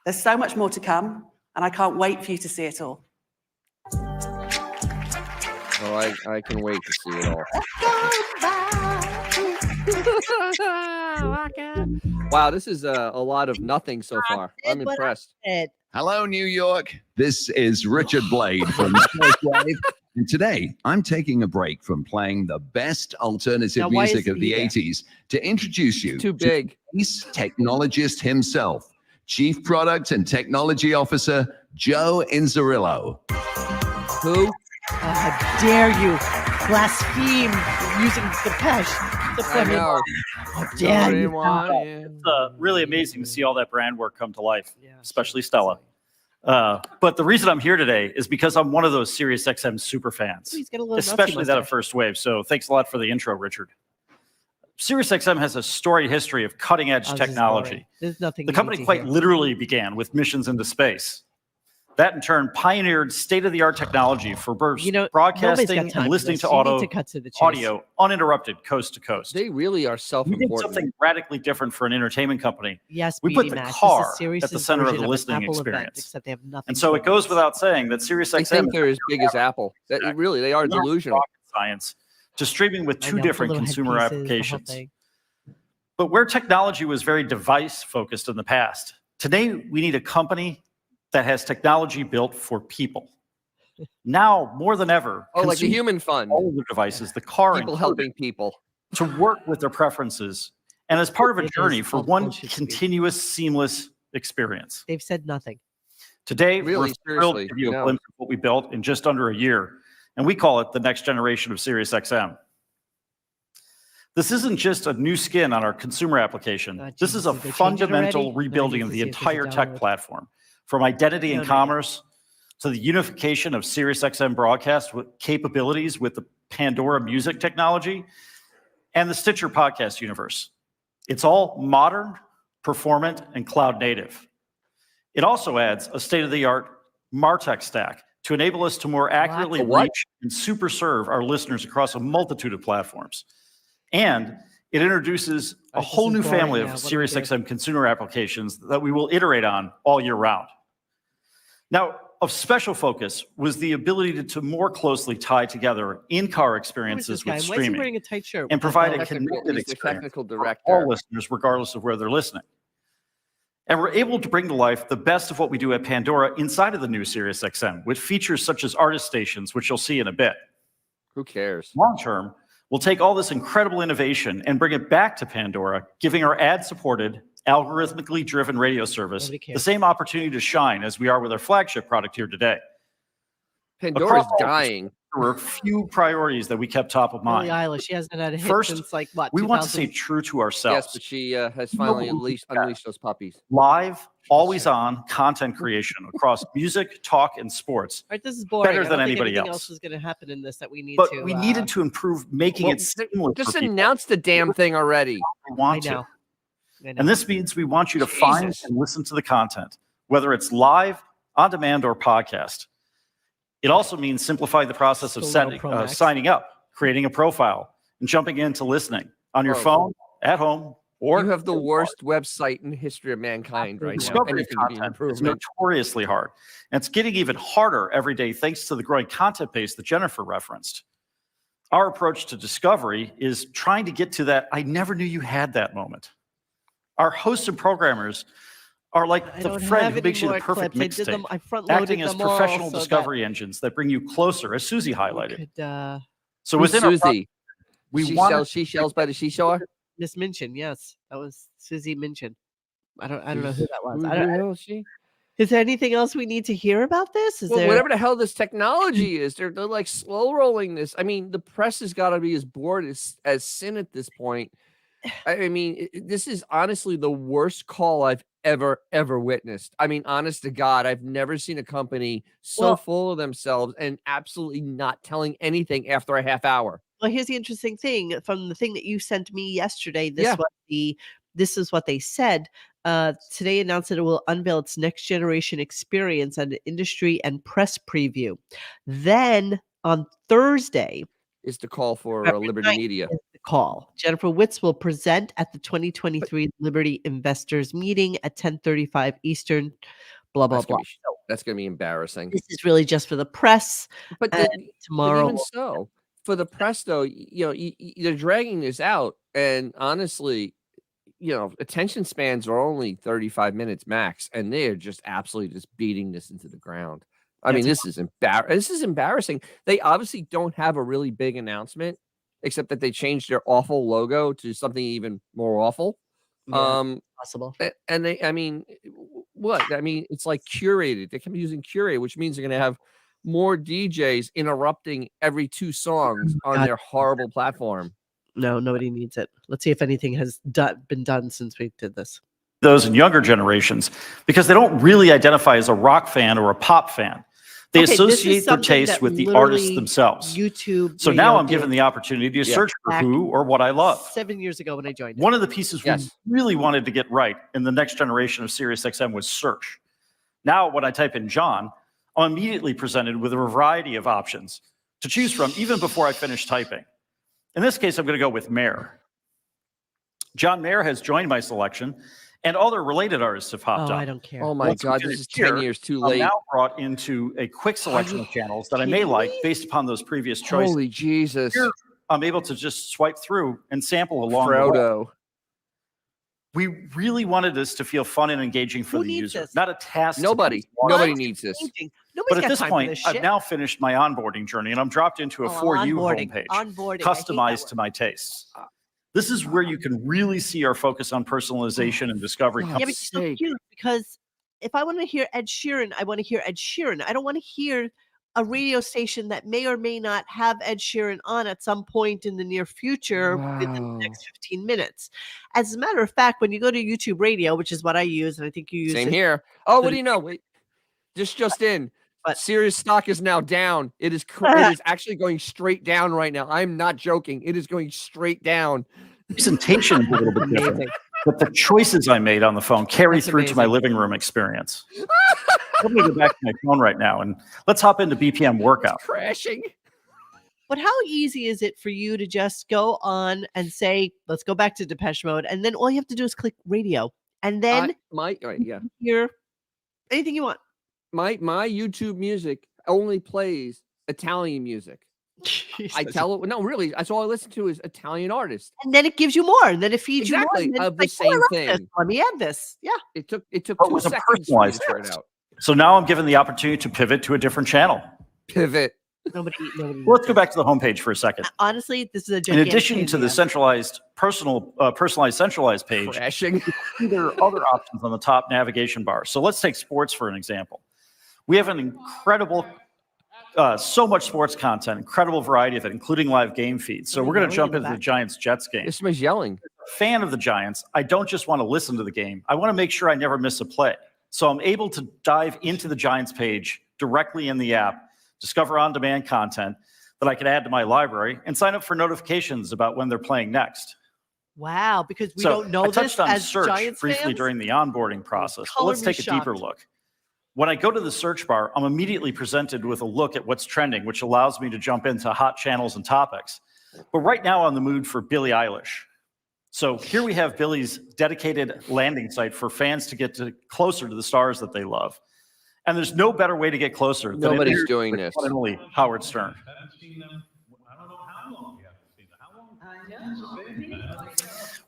[SPEAKER 5] There's so much more to come, and I can't wait for you to see it all.
[SPEAKER 2] Oh, I can wait to see it all. Wow, this is a lot of nothing so far. I'm impressed.
[SPEAKER 6] Hello, New York. This is Richard Blade from Wave. And today, I'm taking a break from playing the best alternative music of the 80s to introduce you to Ace Technologist himself, Chief Product and Technology Officer, Joe Inzerillo.
[SPEAKER 2] Who?
[SPEAKER 1] How dare you blaspheme using Depeche to put him on. How dare you.
[SPEAKER 8] It's really amazing to see all that brand work come to life, especially Stella. But the reason I'm here today is because I'm one of those SiriusXM super fans, especially that of First Wave. So thanks a lot for the intro, Richard. SiriusXM has a storied history of cutting-edge technology.
[SPEAKER 1] There's nothing
[SPEAKER 8] the company quite literally began with missions into space. That, in turn, pioneered state-of-the-art technology for broadcasting and listening to audio uninterrupted coast to coast.
[SPEAKER 2] They really are
[SPEAKER 8] We
[SPEAKER 2] self-important.
[SPEAKER 8] did something radically different for an entertainment company.
[SPEAKER 1] Yes,
[SPEAKER 8] we put the
[SPEAKER 1] BD Max. This is
[SPEAKER 8] car at
[SPEAKER 1] Sirius's
[SPEAKER 8] the center of
[SPEAKER 1] version
[SPEAKER 8] the
[SPEAKER 1] an
[SPEAKER 8] listening
[SPEAKER 1] Apple event,
[SPEAKER 8] experience.
[SPEAKER 1] except they have nothing
[SPEAKER 8] And so
[SPEAKER 1] to
[SPEAKER 8] it goes without saying that
[SPEAKER 2] I
[SPEAKER 8] SiriusXM
[SPEAKER 2] think they're as big as Apple. They are delusional.
[SPEAKER 8] Science to streaming with
[SPEAKER 1] I
[SPEAKER 8] two
[SPEAKER 1] know,
[SPEAKER 8] different
[SPEAKER 1] little
[SPEAKER 8] consumer
[SPEAKER 1] headpieces, the whole
[SPEAKER 8] applications.
[SPEAKER 1] thing.
[SPEAKER 8] But where technology was very device focused in the past, today we need a company that has technology built for people. Now, more than ever,
[SPEAKER 2] Oh, like the
[SPEAKER 8] consumers
[SPEAKER 2] Human Fund.
[SPEAKER 8] all of their devices, the car
[SPEAKER 2] People
[SPEAKER 8] included,
[SPEAKER 2] helping people.
[SPEAKER 8] to work with their preferences and as part of a journey for one continuous, seamless experience.
[SPEAKER 1] They've said nothing.
[SPEAKER 8] Today,
[SPEAKER 2] Really,
[SPEAKER 8] we're thrilled to
[SPEAKER 2] seriously,
[SPEAKER 8] give you a
[SPEAKER 2] no.
[SPEAKER 8] glimpse of what we built in just under a year, and we call it the next generation of SiriusXM. This isn't just a new skin on our consumer application. This is a
[SPEAKER 1] did they change it
[SPEAKER 8] fundamental
[SPEAKER 1] already?
[SPEAKER 8] rebuilding
[SPEAKER 1] No, I
[SPEAKER 8] of
[SPEAKER 1] need
[SPEAKER 8] the
[SPEAKER 1] to see if there's a
[SPEAKER 8] entire tech
[SPEAKER 1] download.
[SPEAKER 8] platform, from identity and commerce to the unification of SiriusXM broadcast with capabilities with the Pandora music technology and the Stitcher podcast universe. It's all modern, performant, and cloud native. It also adds a state-of-the-art MarTech stack to enable us to more accurately reach and super serve our listeners across a multitude of platforms. And it introduces a whole new family of SiriusXM consumer applications that we will iterate on all year round. Now, of special focus was the ability to more closely tie together in-car experiences with
[SPEAKER 1] Why is he
[SPEAKER 8] streaming
[SPEAKER 1] wearing a tight shirt?
[SPEAKER 8] and provide a
[SPEAKER 2] Technical-
[SPEAKER 8] connected
[SPEAKER 2] he's the
[SPEAKER 8] experience
[SPEAKER 2] technical
[SPEAKER 8] for
[SPEAKER 2] director.
[SPEAKER 8] all listeners, regardless of where they're listening. And we're able to bring to life the best of what we do at Pandora inside of the new SiriusXM, with features such as artist stations, which you'll see in a bit.
[SPEAKER 2] Who cares?
[SPEAKER 8] Long term, we'll take all this incredible innovation and bring it back to Pandora, giving our ad-supported, algorithmically driven radio service the same opportunity to shine as we are with our flagship product here today.
[SPEAKER 2] Pandora's
[SPEAKER 8] Across all
[SPEAKER 2] dying.
[SPEAKER 8] There were a few priorities that we kept top of
[SPEAKER 1] Billie
[SPEAKER 8] mind.
[SPEAKER 1] Eilish, she hasn't had a hit
[SPEAKER 8] First,
[SPEAKER 1] since like what?
[SPEAKER 8] we want to
[SPEAKER 1] 2000?
[SPEAKER 8] stay true to ourselves.
[SPEAKER 2] Yes, but she has finally unleashed those puppies.
[SPEAKER 8] Live, always on content creation across music, talk, and sports.
[SPEAKER 1] All right, this is boring.
[SPEAKER 8] Better
[SPEAKER 1] I don't
[SPEAKER 8] than
[SPEAKER 1] think
[SPEAKER 8] anybody
[SPEAKER 1] anything
[SPEAKER 8] else.
[SPEAKER 1] else is going to happen in this that we need
[SPEAKER 8] But
[SPEAKER 1] to.
[SPEAKER 8] we needed to improve making
[SPEAKER 2] Well,
[SPEAKER 8] it seamless.
[SPEAKER 2] Just
[SPEAKER 8] for people.
[SPEAKER 2] announce the damn thing already.
[SPEAKER 8] We want
[SPEAKER 1] I know.
[SPEAKER 8] to. And this means we want you to find and listen to the content, whether it's live, on demand, or podcast. It also means simplifying the process of signing up, creating a profile, and jumping into listening on your
[SPEAKER 2] Bro.
[SPEAKER 8] phone, at home, or
[SPEAKER 2] You have the worst website in the history of mankind right now.
[SPEAKER 8] discovery
[SPEAKER 2] Anything to be
[SPEAKER 8] content is
[SPEAKER 2] improvement.
[SPEAKER 8] notoriously hard. And it's getting even harder every day thanks to the growing content base that Jennifer referenced. Our approach to discovery is trying to get to that I never knew you had that moment. Our hosts and programmers are like
[SPEAKER 1] I
[SPEAKER 8] the
[SPEAKER 1] don't
[SPEAKER 8] friend
[SPEAKER 1] have
[SPEAKER 8] who
[SPEAKER 1] any
[SPEAKER 8] makes you the
[SPEAKER 1] more
[SPEAKER 8] perfect
[SPEAKER 1] clips. I did them.
[SPEAKER 8] mixtape,
[SPEAKER 1] I front-loaded
[SPEAKER 8] acting as
[SPEAKER 1] them all
[SPEAKER 8] professional
[SPEAKER 1] so that
[SPEAKER 8] discovery engines that bring you closer, as Susie highlighted.
[SPEAKER 1] could,
[SPEAKER 8] So
[SPEAKER 2] Who's
[SPEAKER 8] within our
[SPEAKER 2] Susie?
[SPEAKER 8] we
[SPEAKER 2] She
[SPEAKER 8] wanted
[SPEAKER 2] sells seashells by the seashore.
[SPEAKER 1] Miss Minchin, yes, that was Susie Minchin. I don't know who that was.
[SPEAKER 2] Who
[SPEAKER 1] I
[SPEAKER 2] the
[SPEAKER 1] don't,
[SPEAKER 2] hell is she?
[SPEAKER 1] is there anything else we need to hear about this? Is
[SPEAKER 2] Well,
[SPEAKER 1] there?
[SPEAKER 2] whatever the hell this technology is, they're like slow rolling this. I mean, the press has got to be as bored as sin at this point. I mean, this is honestly the worst call I've ever witnessed. I mean, honest to God, I've never seen a company so full of themselves and absolutely not telling anything after a half hour.
[SPEAKER 1] Well, here's the interesting thing from the thing that you sent me yesterday.
[SPEAKER 2] Yeah.
[SPEAKER 1] This is what they said. Today announced that it will unveil its next generation experience at an industry and press preview. Then On Thursday
[SPEAKER 2] is the call for
[SPEAKER 1] November
[SPEAKER 2] Liberty
[SPEAKER 1] 9th
[SPEAKER 2] Media.
[SPEAKER 1] is the call. Jennifer Witz will present at the 2023 Liberty Investors Meeting at 10:35 Eastern. Blah blah blah.
[SPEAKER 2] That's gonna be embarrassing.
[SPEAKER 1] This is really just for the press.
[SPEAKER 2] But
[SPEAKER 1] tomorrow,
[SPEAKER 2] even so, for the press though, they're dragging this out, and honestly, attention spans are only 35 minutes max, and they're just absolutely just beating this into the ground. I mean, this is embarrassing. They obviously don't have a really big announcement, except that they changed their awful logo to something even more awful.
[SPEAKER 1] Possible.
[SPEAKER 2] And it's like curated. They can be using curate, which means they're going to have more DJs interrupting every 2 songs on their horrible platform.
[SPEAKER 1] No, nobody needs it. Let's see if anything has been done since we did this.
[SPEAKER 8] Those in younger generations, because they don't really identify as a rock fan or a pop fan. They associate their taste with the artists themselves.
[SPEAKER 1] YouTube.
[SPEAKER 8] So now I'm given the opportunity to search for who or what I love.
[SPEAKER 1] 7 years ago when I joined.
[SPEAKER 8] One of the pieces we really wanted to get right in the next generation of SiriusXM was search. Now, when I type in John, I'm immediately presented with a variety of options to choose from even before I finish typing. In this case, I'm going to go with Mayer. John Mayer has joined my selection, and other related artists have popped up.
[SPEAKER 1] I don't care.
[SPEAKER 2] Oh my God, this is 10 years too late.
[SPEAKER 8] I'm now brought into a quick selection of channels that I may like based upon those previous choices.
[SPEAKER 2] Holy Jesus.
[SPEAKER 8] Here, I'm able to just swipe through and sample along the way. We really wanted this to feel fun and engaging for the user, not a task.
[SPEAKER 2] Nobody needs this.
[SPEAKER 8] But at this point, I've now finished my onboarding journey, and I'm dropped into a For You homepage, customized to my tastes. This is where you can really see our focus on personalization and discovery.
[SPEAKER 1] Yeah, but it's so cute because if I want to hear Ed Sheeran, I want to hear Ed Sheeran. I don't want to hear a radio station that may or may not have Ed Sheeran on at some point in the near future within the next 15 minutes. As a matter of fact, when you go to YouTube Radio, which is what I use, and I think you use
[SPEAKER 2] Same
[SPEAKER 1] it.
[SPEAKER 2] here. Oh, what do you know? Wait, just in. But Sirius stock is now down. It is actually going straight down right now. I'm not joking. It is going straight down.
[SPEAKER 8] Presentation is a little bit different, but the choices I made on the phone carry through to my living room experience. Let me go back to my phone right now, and let's hop into BPM workout.
[SPEAKER 2] It's crashing.
[SPEAKER 1] But how easy is it for you to just go on and say, let's go back to Depeche Mode, and then all you have to do is click radio, and then hear anything you want.
[SPEAKER 2] My YouTube music only plays Italian music. I tell it, no, really, that's all I listen to is Italian artists.
[SPEAKER 1] And then it gives you more, and then it feeds you more. And then
[SPEAKER 2] Of
[SPEAKER 1] it's
[SPEAKER 2] the
[SPEAKER 1] like,
[SPEAKER 2] same
[SPEAKER 1] I love
[SPEAKER 2] thing.
[SPEAKER 1] this. Let me add this. Yeah.
[SPEAKER 2] It took 2
[SPEAKER 8] It was a
[SPEAKER 2] seconds for me to
[SPEAKER 8] personalized
[SPEAKER 2] figure it
[SPEAKER 8] test.
[SPEAKER 2] out.
[SPEAKER 8] So now I'm given the opportunity to pivot to a different channel.
[SPEAKER 2] Pivot.
[SPEAKER 1] Nobody.
[SPEAKER 8] Well, let's go back to the homepage for a second.
[SPEAKER 1] Honestly, this is a
[SPEAKER 8] In
[SPEAKER 1] gigantic
[SPEAKER 8] addition
[SPEAKER 1] pain
[SPEAKER 8] to
[SPEAKER 1] in
[SPEAKER 8] the
[SPEAKER 1] ass.
[SPEAKER 8] centralized personalized centralized page,
[SPEAKER 2] crashing.
[SPEAKER 8] There are other options on the top navigation bar. So let's take sports for an example. We have an incredible, so much sports content, incredible variety of it, including live game feeds. So we're going to jump into the Giants-Jets game.
[SPEAKER 2] Somebody's yelling.
[SPEAKER 8] Fan of the Giants, I don't just want to listen to the game. I want to make sure I never miss a play. So I'm able to dive into the Giants page directly in the app, discover on-demand content that I can add to my library, and sign up for notifications about when they're playing next.
[SPEAKER 1] Wow, because we
[SPEAKER 8] So
[SPEAKER 1] don't know
[SPEAKER 8] I
[SPEAKER 1] this
[SPEAKER 8] touched on
[SPEAKER 1] as
[SPEAKER 8] search
[SPEAKER 1] Giants
[SPEAKER 8] briefly
[SPEAKER 1] fans?
[SPEAKER 8] during the onboarding process. But let's
[SPEAKER 1] Color me
[SPEAKER 8] take a deeper
[SPEAKER 1] shocked.
[SPEAKER 8] look. When I go to the search bar, I'm immediately presented with a look at what's trending, which allows me to jump into hot channels and topics. But right now, I'm in the mood for Billie Eilish. So here we have Billie's dedicated landing site for fans to get closer to the stars that they love. And there's no better way to get closer than
[SPEAKER 2] Nobody's doing this.
[SPEAKER 8] one and only Howard Stern.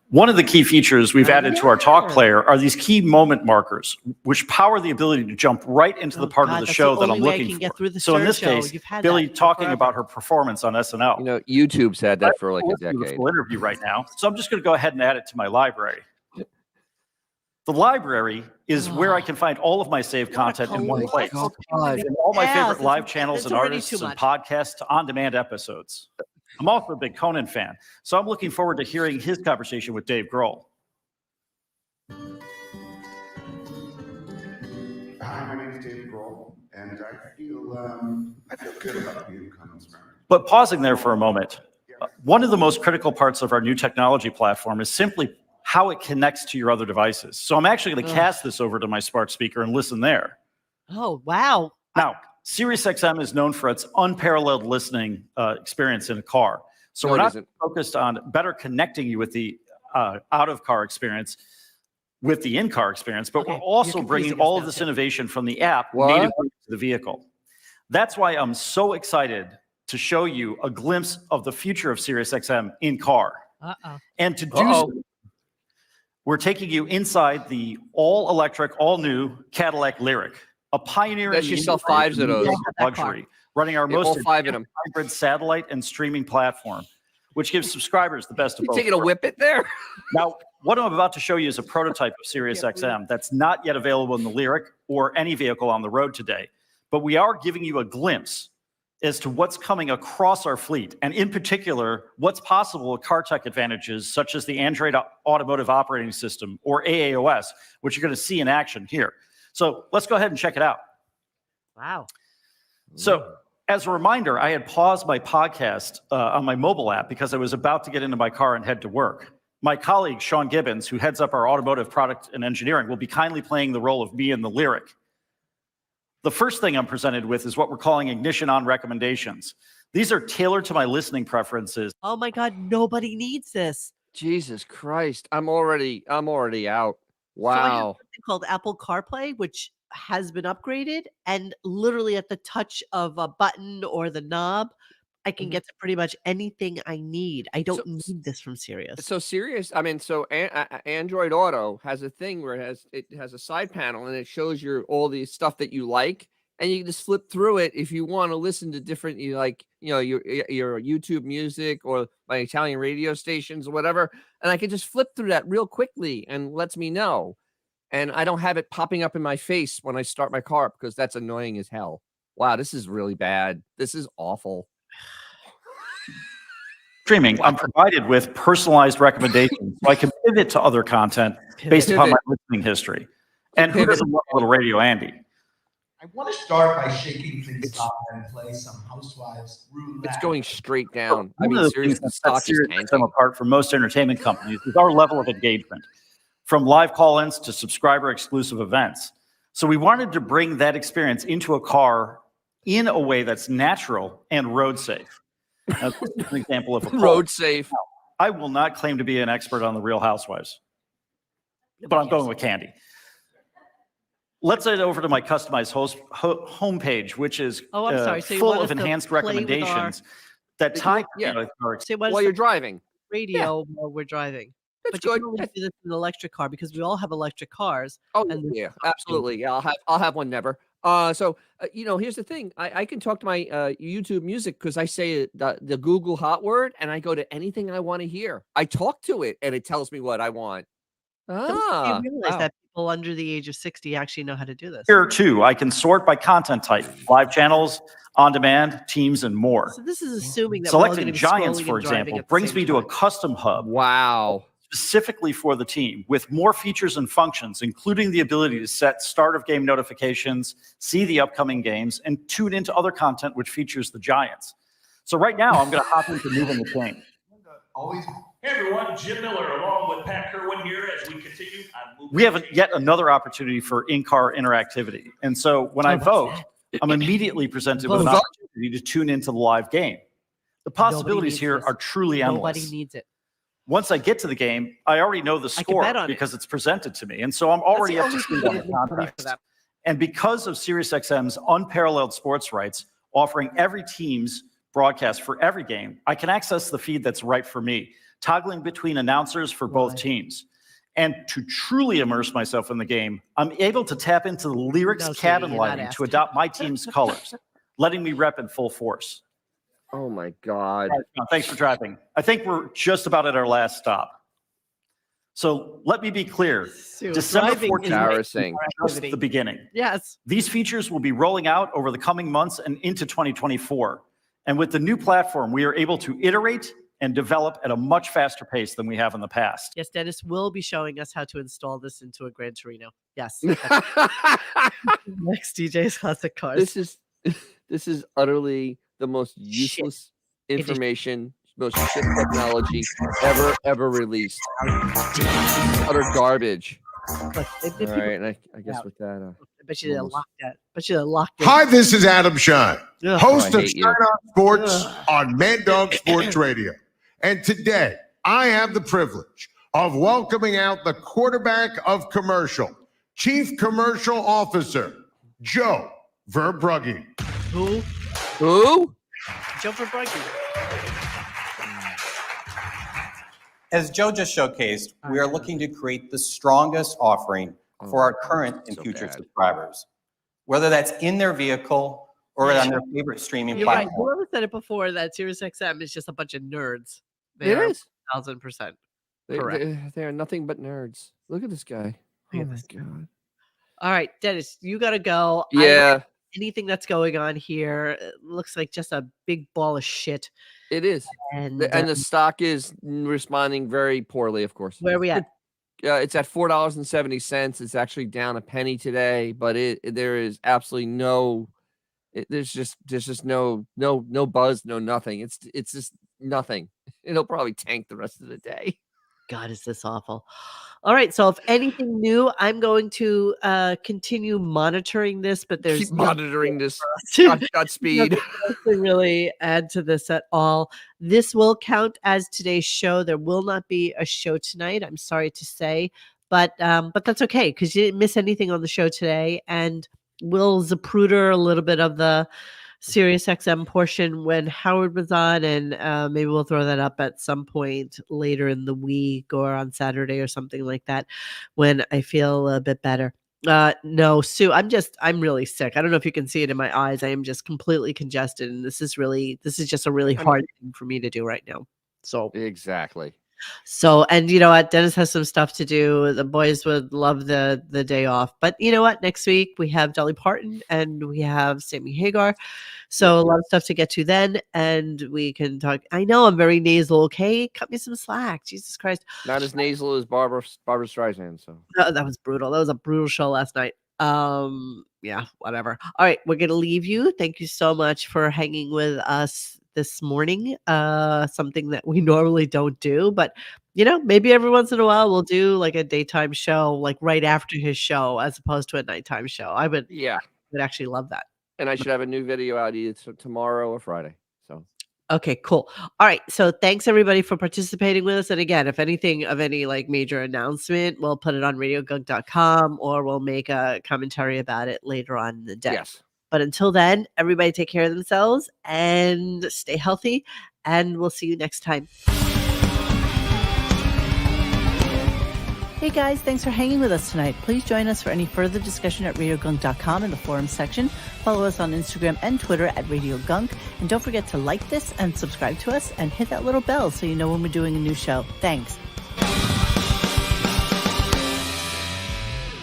[SPEAKER 8] One of the key features we've added to our talk player are these key moment markers, which power the ability to jump right into the part of the show that I'm looking for. So in this case, Billie talking about her performance on SNL.
[SPEAKER 2] You know, YouTube's had that for like a decade.
[SPEAKER 8] Full interview right now, so I'm just going to go ahead and add it to my library. The library is where I can find all of my saved content in one place. From all my favorite live channels and artists and podcasts to on-demand episodes. I'm also a big Conan fan, so I'm looking forward to hearing his conversation with Dave Grohl.
[SPEAKER 9] Hi, my name is Dave Grohl, and I feel good about being Conan's friend.
[SPEAKER 8] But pausing there for a moment, one of the most critical parts of our new technology platform is simply how it connects to your other devices. So I'm actually going to cast this over to my smart speaker and listen there.
[SPEAKER 1] Oh, wow.
[SPEAKER 8] Now, SiriusXM is known for its unparalleled listening experience in a car. So we're not focused on better connecting you with the out-of-car experience with the in-car experience, but we're also bringing all of this innovation from the app natively to the vehicle. That's why I'm so excited to show you a glimpse of the future of SiriusXM in car. And to do so, we're taking you inside the all-electric, all-new Cadillac Lyric, a pioneer in
[SPEAKER 2] you sell 5s of those.
[SPEAKER 8] Luxury, running our most advanced hybrid satellite and streaming platform, which gives subscribers the best of both.
[SPEAKER 2] You taking a whip it there?
[SPEAKER 8] Now, what I'm about to show you is a prototype of SiriusXM that's not yet available in the Lyric or any vehicle on the road today. But we are giving you a glimpse as to what's coming across our fleet, and in particular, what's possible with car tech advantages such as the Android Automotive Operating System, or AAOS, which you're going to see in action here. So let's go ahead and check it out.
[SPEAKER 1] Wow.
[SPEAKER 8] So as a reminder, I had paused my podcast on my mobile app because I was about to get into my car and head to work. My colleague, Sean Gibbons, who heads up our automotive product and engineering, will be kindly playing the role of me in the Lyric. The first thing I'm presented with is what we're calling ignition on recommendations. These are tailored to my listening preferences.
[SPEAKER 1] Oh my God, nobody needs this.
[SPEAKER 2] Jesus Christ, I'm already out.
[SPEAKER 1] So I have
[SPEAKER 2] Wow.
[SPEAKER 1] something called Apple CarPlay, which has been upgraded, and literally at the touch of a button or the knob, I can get to pretty much anything I need. I don't need this from Sirius.
[SPEAKER 2] So Android Auto has a thing where it has a side panel and it shows you all the stuff that you like, and you can just flip through it if you want to listen to different, your YouTube music or my Italian radio stations or whatever, and I can just flip through that real quickly and lets me know, and I don't have it popping up in my face when I start my car because that's annoying as hell. Wow, this is really bad. This is awful.
[SPEAKER 8] Streaming, I'm provided with personalized recommendations so I can pivot to other content based upon my listening history. And who doesn't love a little Radio Andy?
[SPEAKER 11] I want to start by shaking things up and play some Housewives roulette.
[SPEAKER 2] It's going straight down.
[SPEAKER 8] One of the things that sets SiriusXM apart from most entertainment companies is our level of engagement, from live call-ins to subscriber-exclusive events. So we wanted to bring that experience into a car in a way that's natural and road safe. Now, this is an example of a
[SPEAKER 2] road safe.
[SPEAKER 8] I will not claim to be an expert on the Real Housewives, but I'm going with Candy. Let's head over to my customized homepage, which is full of enhanced recommendations that tie to our
[SPEAKER 2] while you're driving.
[SPEAKER 1] Radio while we're driving.
[SPEAKER 2] That's
[SPEAKER 1] but
[SPEAKER 2] good.
[SPEAKER 1] You can only do this in an electric car because we all have electric cars.
[SPEAKER 2] Oh, yeah, absolutely. Yeah, I'll have one never. Here's the thing. I can talk to my YouTube music because I say the Google hot word and I go to anything I want to hear. I talk to it and it tells me what I want.
[SPEAKER 1] I realize that people under the age of 60 actually know how to do this.
[SPEAKER 8] Here too, I can sort by content type, live channels, on demand, teams, and more.
[SPEAKER 1] So this is assuming that
[SPEAKER 8] selecting Giants, for example, brings me to a custom hub.
[SPEAKER 2] Wow.
[SPEAKER 8] Specifically for the team, with more features and functions, including the ability to set start of game notifications, see the upcoming games, and tune into other content which features the Giants. So right now, I'm going to hop into moving the chain.
[SPEAKER 14] Hey everyone, Jim Miller along with Pat Kerwin here as we continue.
[SPEAKER 8] We have yet another opportunity for in-car interactivity. And so when I vote, I'm immediately presented with an opportunity to tune into the live game. The possibilities here are truly endless.
[SPEAKER 1] Nobody needs it.
[SPEAKER 8] Once I get to the game, I already know the score because it's presented to me. And so I'm already up to speed on the context. And because of SiriusXM's unparalleled sports rights, offering every team's broadcast for every game, I can access the feed that's right for me, toggling between announcers for both teams. And to truly immerse myself in the game, I'm able to tap into the lyrics cabin lighting to adopt my team's colors, letting me rep in full force.
[SPEAKER 2] Oh my God.
[SPEAKER 8] Thanks for driving. I think we're just about at our last stop. So let me be clear. December 14th is the beginning.
[SPEAKER 1] Yes.
[SPEAKER 8] These features will be rolling out over the coming months and into 2024. And with the new platform, we are able to iterate and develop at a much faster pace than we have in the past.
[SPEAKER 1] Yes, Dennis will be showing us how to install this into a Gran Torino. Yes. Next DJ's Classic Cars.
[SPEAKER 2] This is utterly the most useless information, most shit technology ever released. Utter garbage. All right, and I guess with that,
[SPEAKER 1] bet you didn't lock that. But you locked it.
[SPEAKER 7] Hi, this is Adam Shine, host
[SPEAKER 1] I
[SPEAKER 7] of
[SPEAKER 1] hate you.
[SPEAKER 7] Shine On Sports on Mad Dog Sports Radio. And today, I have the privilege of welcoming out the quarterback of commercial, Chief Commercial Officer, Joe Verbrugge.
[SPEAKER 1] Who? Joe Verbrugge.
[SPEAKER 10] As Joe just showcased, we are looking to create the strongest offering for our current and future subscribers, whether that's in their vehicle or on their favorite streaming
[SPEAKER 1] You're
[SPEAKER 10] platform.
[SPEAKER 1] right. Whoever said it before that SiriusXM is just a bunch of nerds.
[SPEAKER 2] It is
[SPEAKER 1] 1,000% correct.
[SPEAKER 2] They are nothing but nerds. Look at this guy. Oh my god.
[SPEAKER 1] All right, Dennis, you got to go.
[SPEAKER 2] Yeah.
[SPEAKER 1] Anything that's going on here looks like just a big ball of shit.
[SPEAKER 2] It is.
[SPEAKER 1] And
[SPEAKER 2] the stock is responding very poorly, of course.
[SPEAKER 1] Where are we at?
[SPEAKER 2] It's at $4.70. It's actually down a penny today, but there is absolutely there's just no buzz, no nothing. It's just nothing. It'll probably tank the rest of the day.
[SPEAKER 1] God, is this awful? All right, so if anything new, I'm going to continue monitoring this, but there's
[SPEAKER 2] Keep monitoring this. Godspeed.
[SPEAKER 1] Nothing else to really add to this at all. This will count as today's show. There will not be a show tonight. I'm sorry to say, but that's okay because you didn't miss anything on the show today, and we'll zapruder a little bit of the SiriusXM portion when Howard was on, and maybe we'll throw that up at some point later in the week or on Saturday or something like that when I feel a bit better. No, Sue, I'm really sick. I don't know if you can see it in my eyes. I am just completely congested, and this is just a really hard thing for me to do right now. So
[SPEAKER 2] exactly.
[SPEAKER 1] So, and you know what? Dennis has some stuff to do. The boys would love the day off. But you know what? Next week we have Dolly Parton and we have Sammy Hagar. So a lot of stuff to get to then. And we can talk. I know I'm very nasal. Okay. Cut me some slack. Jesus Christ.
[SPEAKER 2] Not as nasal as Barbara Streisand. So
[SPEAKER 1] that was brutal. That was a brutal show last night. Yeah, whatever. All right. We're going to leave you. Thank you so much for hanging with us this morning, something that we normally don't do, but you know, maybe every once in a while we'll do like a daytime show, like right after his show, as opposed to a nighttime show. I would actually love that.
[SPEAKER 2] And I should have a new video out either tomorrow or Friday. So
[SPEAKER 1] okay, cool. All right, so thanks everybody for participating with us. And again, if anything of any like major announcement, we'll put it on RadioGunk.com or we'll make a commentary about it later on in the day.
[SPEAKER 2] Yes.
[SPEAKER 1] But until then, everybody take care of themselves and stay healthy. And we'll see you next time. Hey guys, thanks for hanging with us tonight. Please join us for any further discussion at RadioGunk.com in the forum section. Follow us on Instagram and Twitter at RadioGunk. And don't forget to like this and subscribe to us and hit that little bell so you know when we're doing a new show. Thanks.